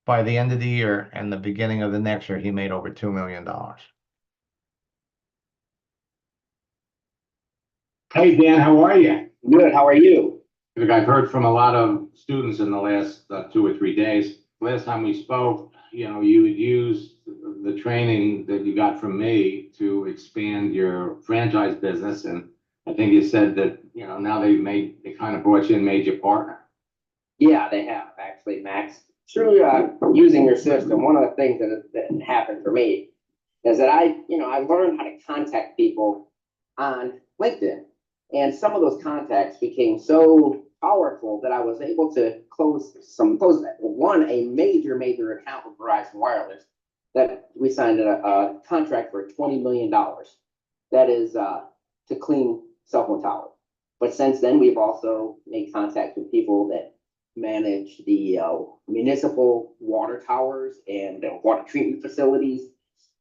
By the end of the year and the beginning of the next year, he made over $2 million. Hey, Dan, how are you? Good. How are you? Look, I've heard from a lot of students in the last 2 or 3 days. Last time we spoke, you had used the training that you got from me to expand your franchise business. And I think you said that, now they kind of brought you and made you a partner. Yeah, they have actually, Max. Through using your system, one of the things that happened for me is that I learned how to contact people on LinkedIn. And some of those contacts became so powerful that I was able to close a major account with Verizon Wireless that we signed a contract for $20 million. That is to clean cell phone towers. But since then, we've also made contact with people that manage the municipal water towers and water treatment facilities.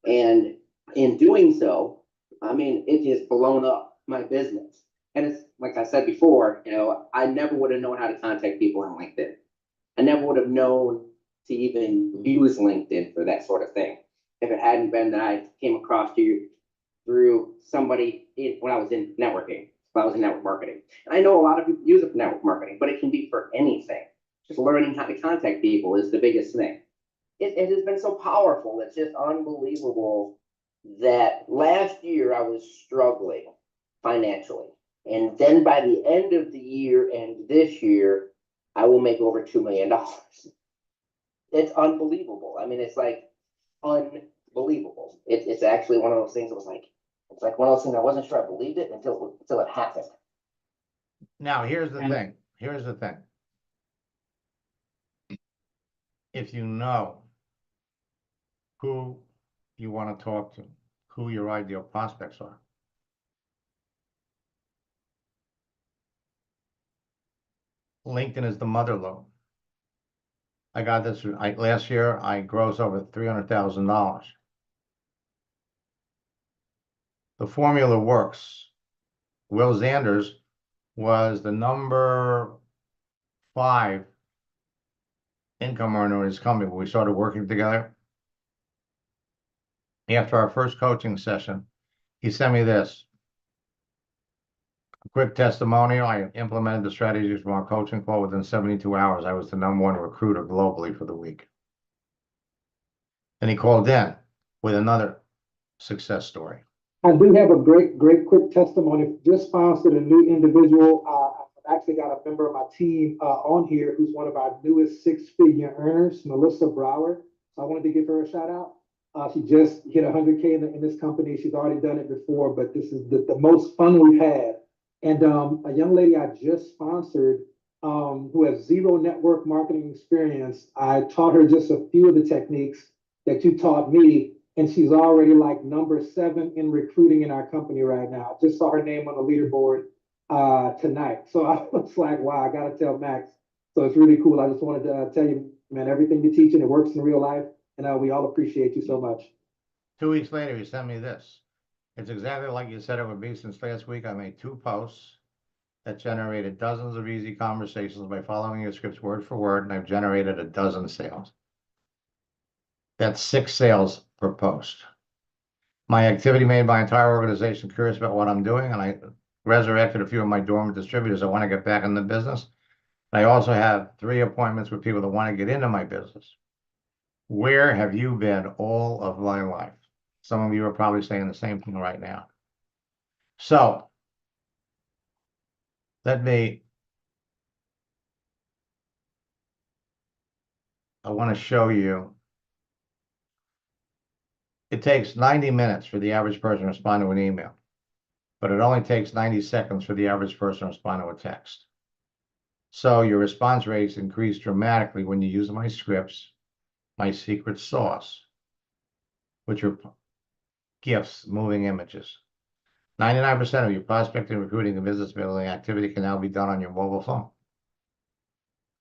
And in doing so, I mean, it has blown up my business. And it's like I said before, I never would have known how to contact people on LinkedIn. I never would have known to even use LinkedIn for that sort of thing if it hadn't been that I came across you through somebody when I was in networking. When I was in network marketing. And I know a lot of people use it for network marketing, but it can be for anything. Just learning how to contact people is the biggest thing. It has been so powerful. It's just unbelievable that last year I was struggling financially. And then by the end of the year and this year, I will make over $2 million. It's unbelievable. I mean, it's like unbelievable. It's actually one of those things that was like, it's like one of those things I wasn't sure I believed it until it happened. Now, here's the thing. If you know who you want to talk to, who your ideal prospects are, LinkedIn is the mother lode. I got this last year. I grossed over $300,000. The formula works. Will Zanders was the number 5 income earner in his company when we started working together. After our first coaching session, he sent me this. A quick testimonial. I implemented the strategies from our coaching call within 72 hours. I was the #1 recruiter globally for the week. And he called in with another success story. I do have a great quick testimony. Just sponsored a new individual. I've actually got a member of my team on here who's one of our newest 6-figure earners, Melissa Brower. So I wanted to give her a shout out. She just hit 100K in this company. She's already done it before, but this is the most fun we've had. And a young lady I just sponsored who has zero network marketing experience. I taught her just a few of the techniques that you taught me. And she's already like number 7 in recruiting in our company right now. I just saw her name on the leaderboard tonight. So I was like, wow, I got to tell Max. So it's really cool. I just wanted to tell you, man, everything you're teaching, it works in real life. And we all appreciate you so much. 2 weeks later, he sent me this. It's exactly like you said it would be. Since last week, I made 2 posts that generated dozens of easy conversations by following your scripts word for word, and I've generated a dozen sales. That's 6 sales per post. My activity made my entire organization curious about what I'm doing, and I resurrected a few of my dormant distributors that want to get back in the business. I also have 3 appointments with people that want to get into my business. Where have you been all of my life? Some of you are probably saying the same thing right now. So I want to show you. It takes 90 minutes for the average person to respond to an email, but it only takes 90 seconds for the average person to respond to a text. So your response rates increase dramatically when you use my scripts, my secret sauce, which are gifts, moving images. 99% of your prospecting, recruiting, and business building activity can now be done on your mobile phone.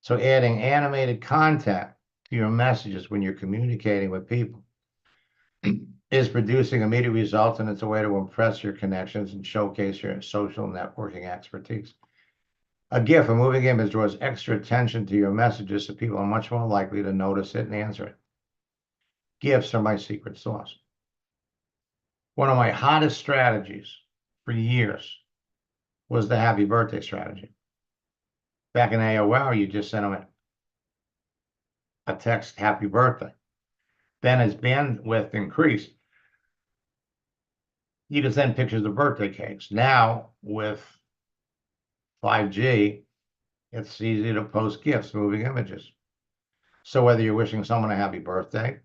So adding animated content to your messages when you're communicating with people is producing immediate results, and it's a way to impress your connections and showcase your social networking expertise. A GIF, a moving image, draws extra attention to your messages, so people are much more likely to notice it and answer it. GIFs are my secret sauce. One of my hottest strategies for years was the happy birthday strategy. Back in AOL, you just sent them a text, happy birthday. Then as bandwidth increased, you could send pictures of birthday cakes. Now with 5G, it's easy to post GIFs, moving images. So whether you're wishing someone a happy birthday,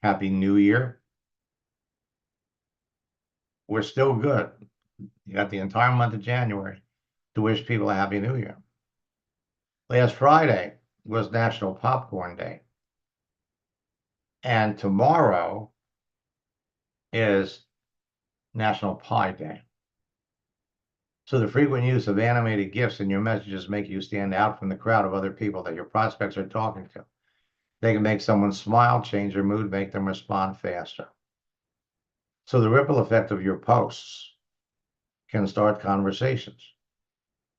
happy New Year, we're still good. You got the entire month of January to wish people a happy New Year. Last Friday was National Popcorn Day. And tomorrow is National Pie Day. So the frequent use of animated GIFs in your messages make you stand out from the crowd of other people that your prospects are talking to. They can make someone smile, change their mood, make them respond faster. So the ripple effect of your posts can start conversations.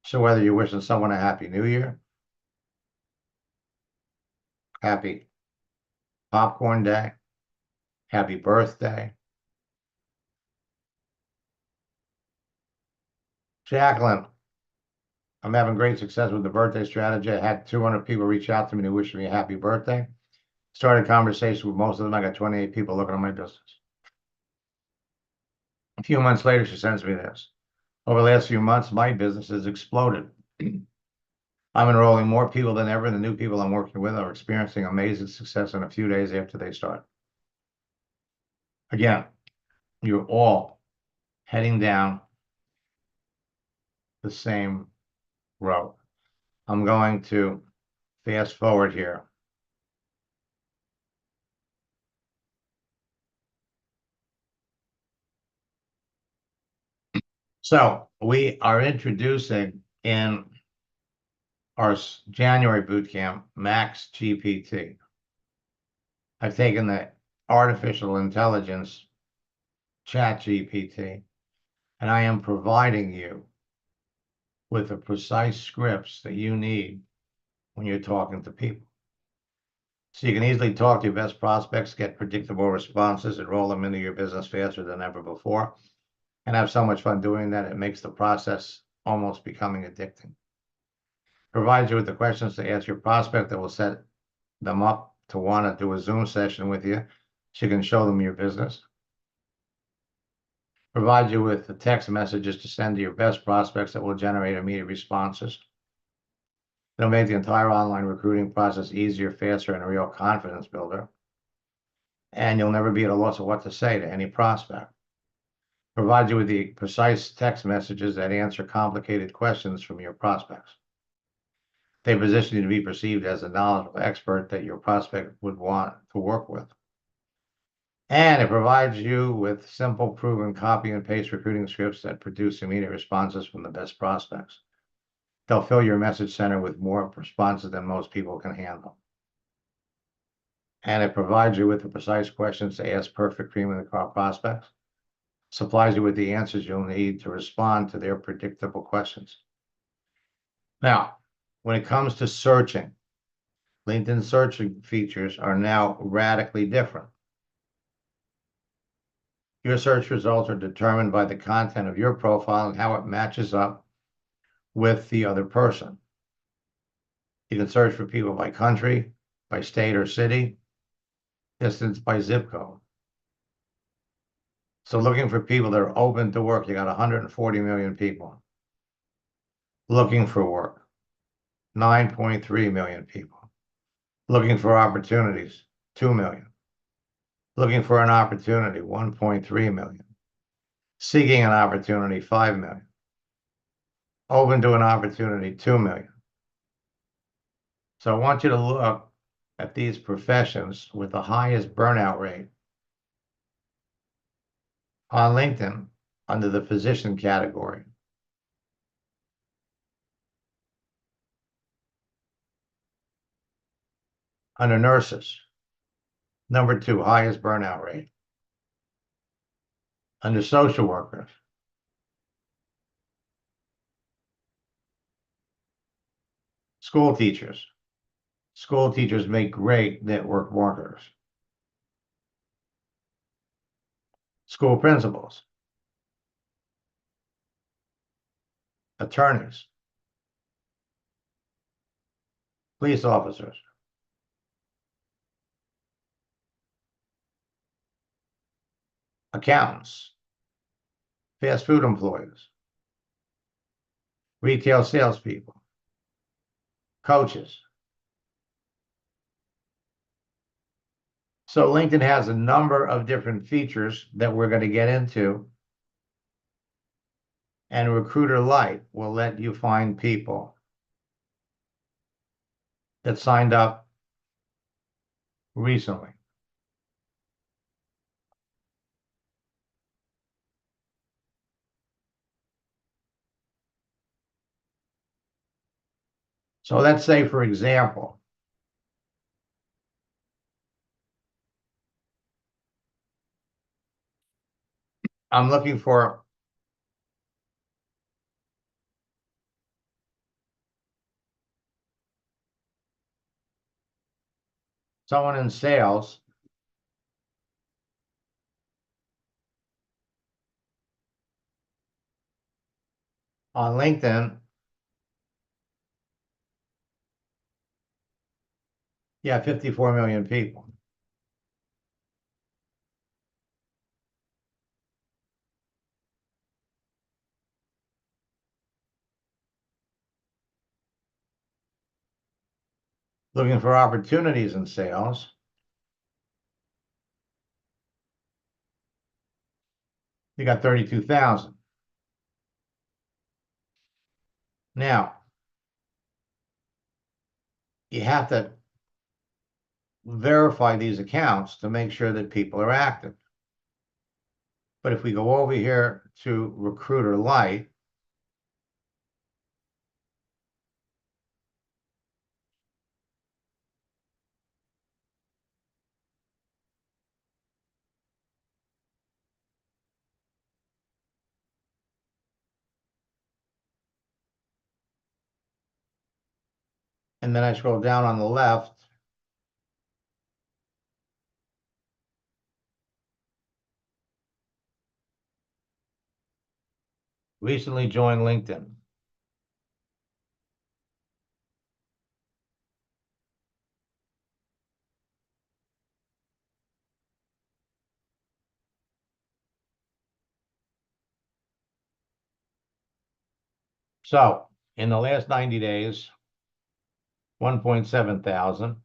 So whether you're wishing someone a happy New Year, happy Popcorn Day, happy birthday, Jacqueline, I'm having great success with the birthday strategy. I had 200 people reach out to me to wish me a happy birthday. Started a conversation with most of them. I got 28 people looking at my business. A few months later, she sends me this. Over the last few months, my business has exploded. I'm enrolling more people than ever. The new people I'm working with are experiencing amazing success in a few days after they start. Again, you're all heading down the same road. I'm going to fast forward here. So we are introducing in our January bootcamp, Max GPT. I've taken the artificial intelligence chat GPT, and I am providing you with the precise scripts that you need when you're talking to people. So you can easily talk to your best prospects, get predictable responses, and roll them into your business faster than ever before, and have so much fun doing that it makes the process almost becoming addicting. Provides you with the questions to ask your prospect that will set them up to want to do a Zoom session with you so you can show them your business. Provide you with the text messages to send to your best prospects that will generate immediate responses. It'll make the entire online recruiting process easier, faster, and a real confidence builder. And you'll never be at a loss of what to say to any prospect. Provide you with the precise text messages that answer complicated questions from your prospects. They position you to be perceived as a knowledgeable expert that your prospect would want to work with. And it provides you with simple, proven copy and paste recruiting scripts that produce immediate responses from the best prospects. They'll fill your message center with more responses than most people can handle. And it provides you with the precise questions to ask perfect cream of the crop prospects. Supplies you with the answers you'll need to respond to their predictable questions. Now, when it comes to searching, LinkedIn searching features are now radically different. Your search results are determined by the content of your profile and how it matches up with the other person. You can search for people by country, by state or city, distance by zip code. So looking for people that are open to work, you got 140 million people. Looking for work, 9.3 million people. Looking for opportunities, 2 million. Looking for an opportunity, 1.3 million. Seeking an opportunity, 5 million. Open to an opportunity, 2 million. So I want you to look at these professions with the highest burnout rate on LinkedIn under the physician category. Under nurses, number 2, highest burnout rate. Under social workers, School teachers. School teachers make great network marketers. School principals. Attorneys. Police officers. Accountants. Fast food employees. Retail salespeople. Coaches. So LinkedIn has a number of different features that we're going to get into. And Recruiter Lite will let you find people that signed up recently. So let's say, for example, I'm looking for someone in sales on LinkedIn. Yeah, 54 million people. Looking for opportunities in sales. You got 32,000. Now, you have to verify these accounts to make sure that people are active. But if we go over here to Recruiter Lite, and then I scroll down on the left, recently joined LinkedIn. So in the last 90 days, 1.7 thousand.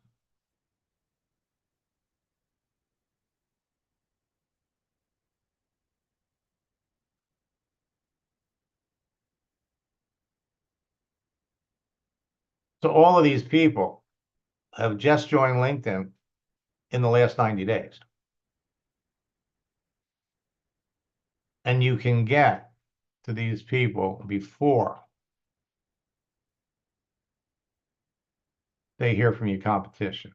So all of these people have just joined LinkedIn in the last 90 days. And you can get to these people before they hear from your competition.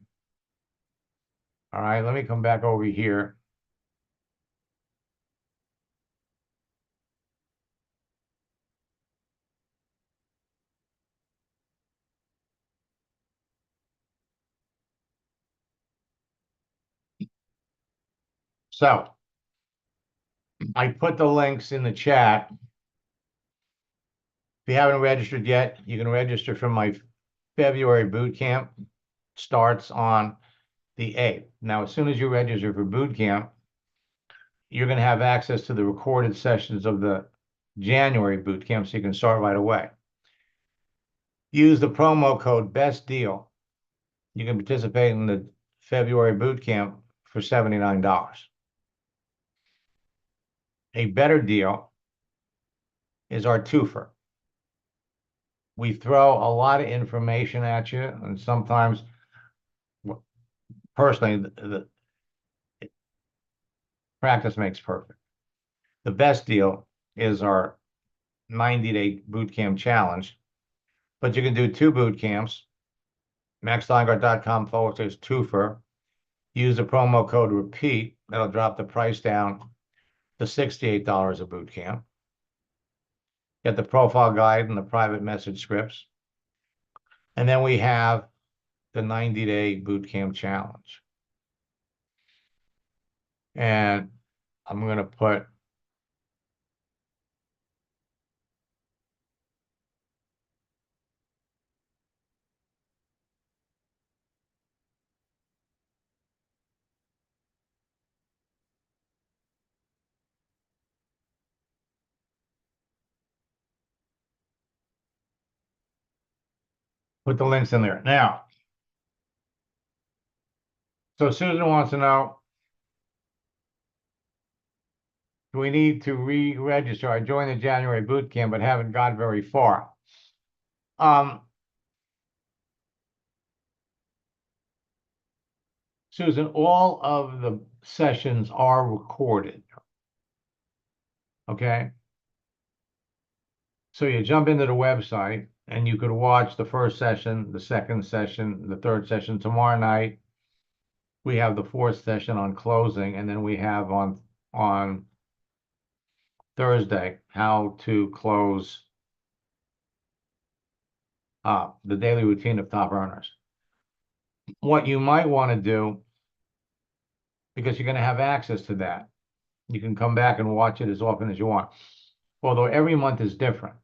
All right, let me come back over here. So I put the links in the chat. If you haven't registered yet, you can register for my February boot camp. Starts on the 8th. Now, as soon as you register for boot camp, you're going to have access to the recorded sessions of the January boot camp, so you can start right away. Use the promo code Best Deal. You can participate in the February boot camp for $79. A better deal is our twofer. We throw a lot of information at you, and sometimes, personally, the practice makes perfect. The best deal is our 90-day boot camp challenge, but you can do 2 boot camps, maxsteingart.com/twofer. Use the promo code REPEAT. That'll drop the price down to $68 a boot camp. Get the profile guide and the private message scripts. And then we have the 90-day boot camp challenge. And I'm going to put the links in there. Now, so Susan wants to know, do we need to re-register? I joined the January boot camp, but haven't got very far. Susan, all of the sessions are recorded. Okay? So you jump into the website and you could watch the first session, the second session, the third session. Tomorrow night, we have the fourth session on closing, and then we have on Thursday how to close the daily routine of top earners. What you might want to do, because you're going to have access to that, you can come back and watch it as often as you want, although every month is different.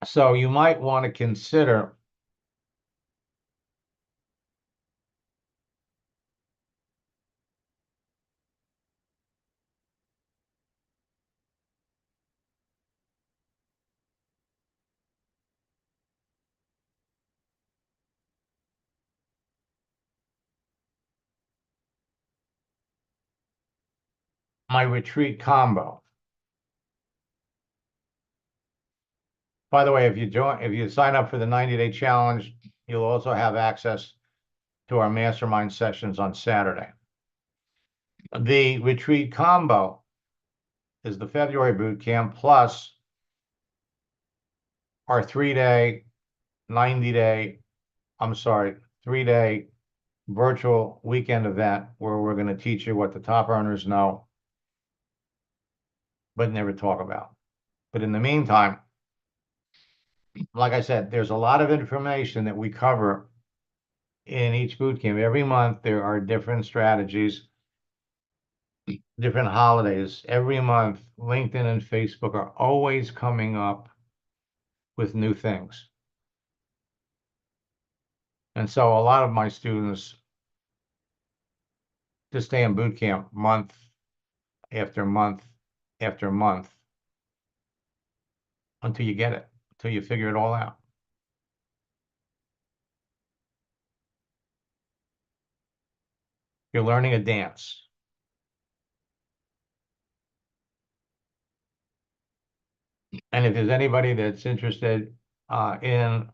So you might want to consider my retreat combo. By the way, if you sign up for the 90-day challenge, you'll also have access to our mastermind sessions on Saturday. The retreat combo is the February boot camp plus our 3-day, 90-day, 3-day virtual weekend event where we're going to teach you what the top earners know, but never talk about. But in the meantime, like I said, there's a lot of information that we cover in each boot camp. Every month, there are different strategies, different holidays. Every month, LinkedIn and Facebook are always coming up with new things. And so a lot of my students just stay in boot camp month after month after month until you get it, until you figure it all out. You're learning a dance. And if there's anybody that's interested in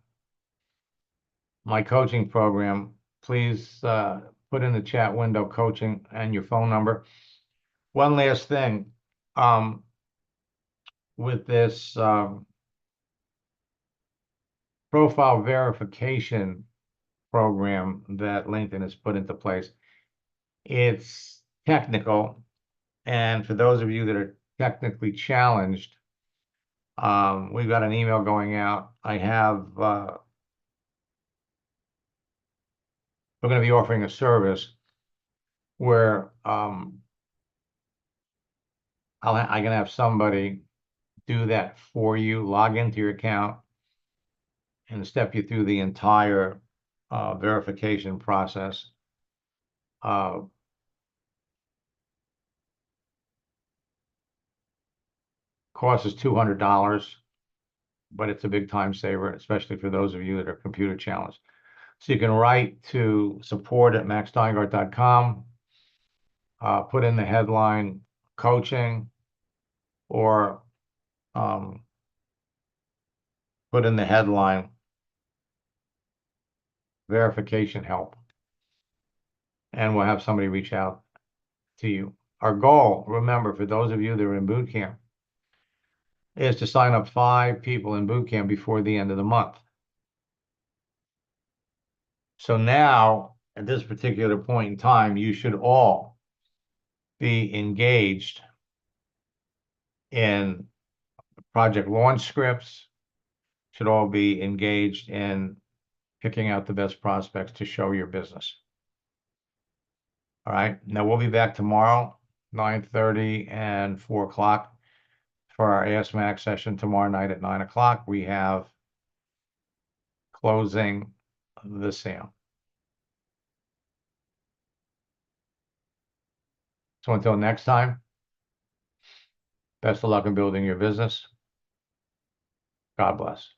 my coaching program, please put in the chat window coaching and your phone number. One last thing, with this profile verification program that LinkedIn has put into place, it's technical. And for those of you that are technically challenged, we've got an email going out. I have, we're going to be offering a service where I'm going to have somebody do that for you, log into your account, and step you through the entire verification process. Cost is $200, but it's a big time saver, especially for those of you that are computer challenged. So you can write to support@maxsteingart.com, put in the headline coaching, or put in the headline verification help, and we'll have somebody reach out to you. Our goal, remember, for those of you that are in boot camp, is to sign up 5 people in boot camp before the end of the month. So now, at this particular point in time, you should all be engaged in project launch scripts, should all be engaged in picking out the best prospects to show your business. All right, now we'll be back tomorrow, 9:30 and 4 o'clock for our Ask Max session tomorrow night at 9 o'clock. We have closing the sale. So until next time, best of luck in building your business. God bless.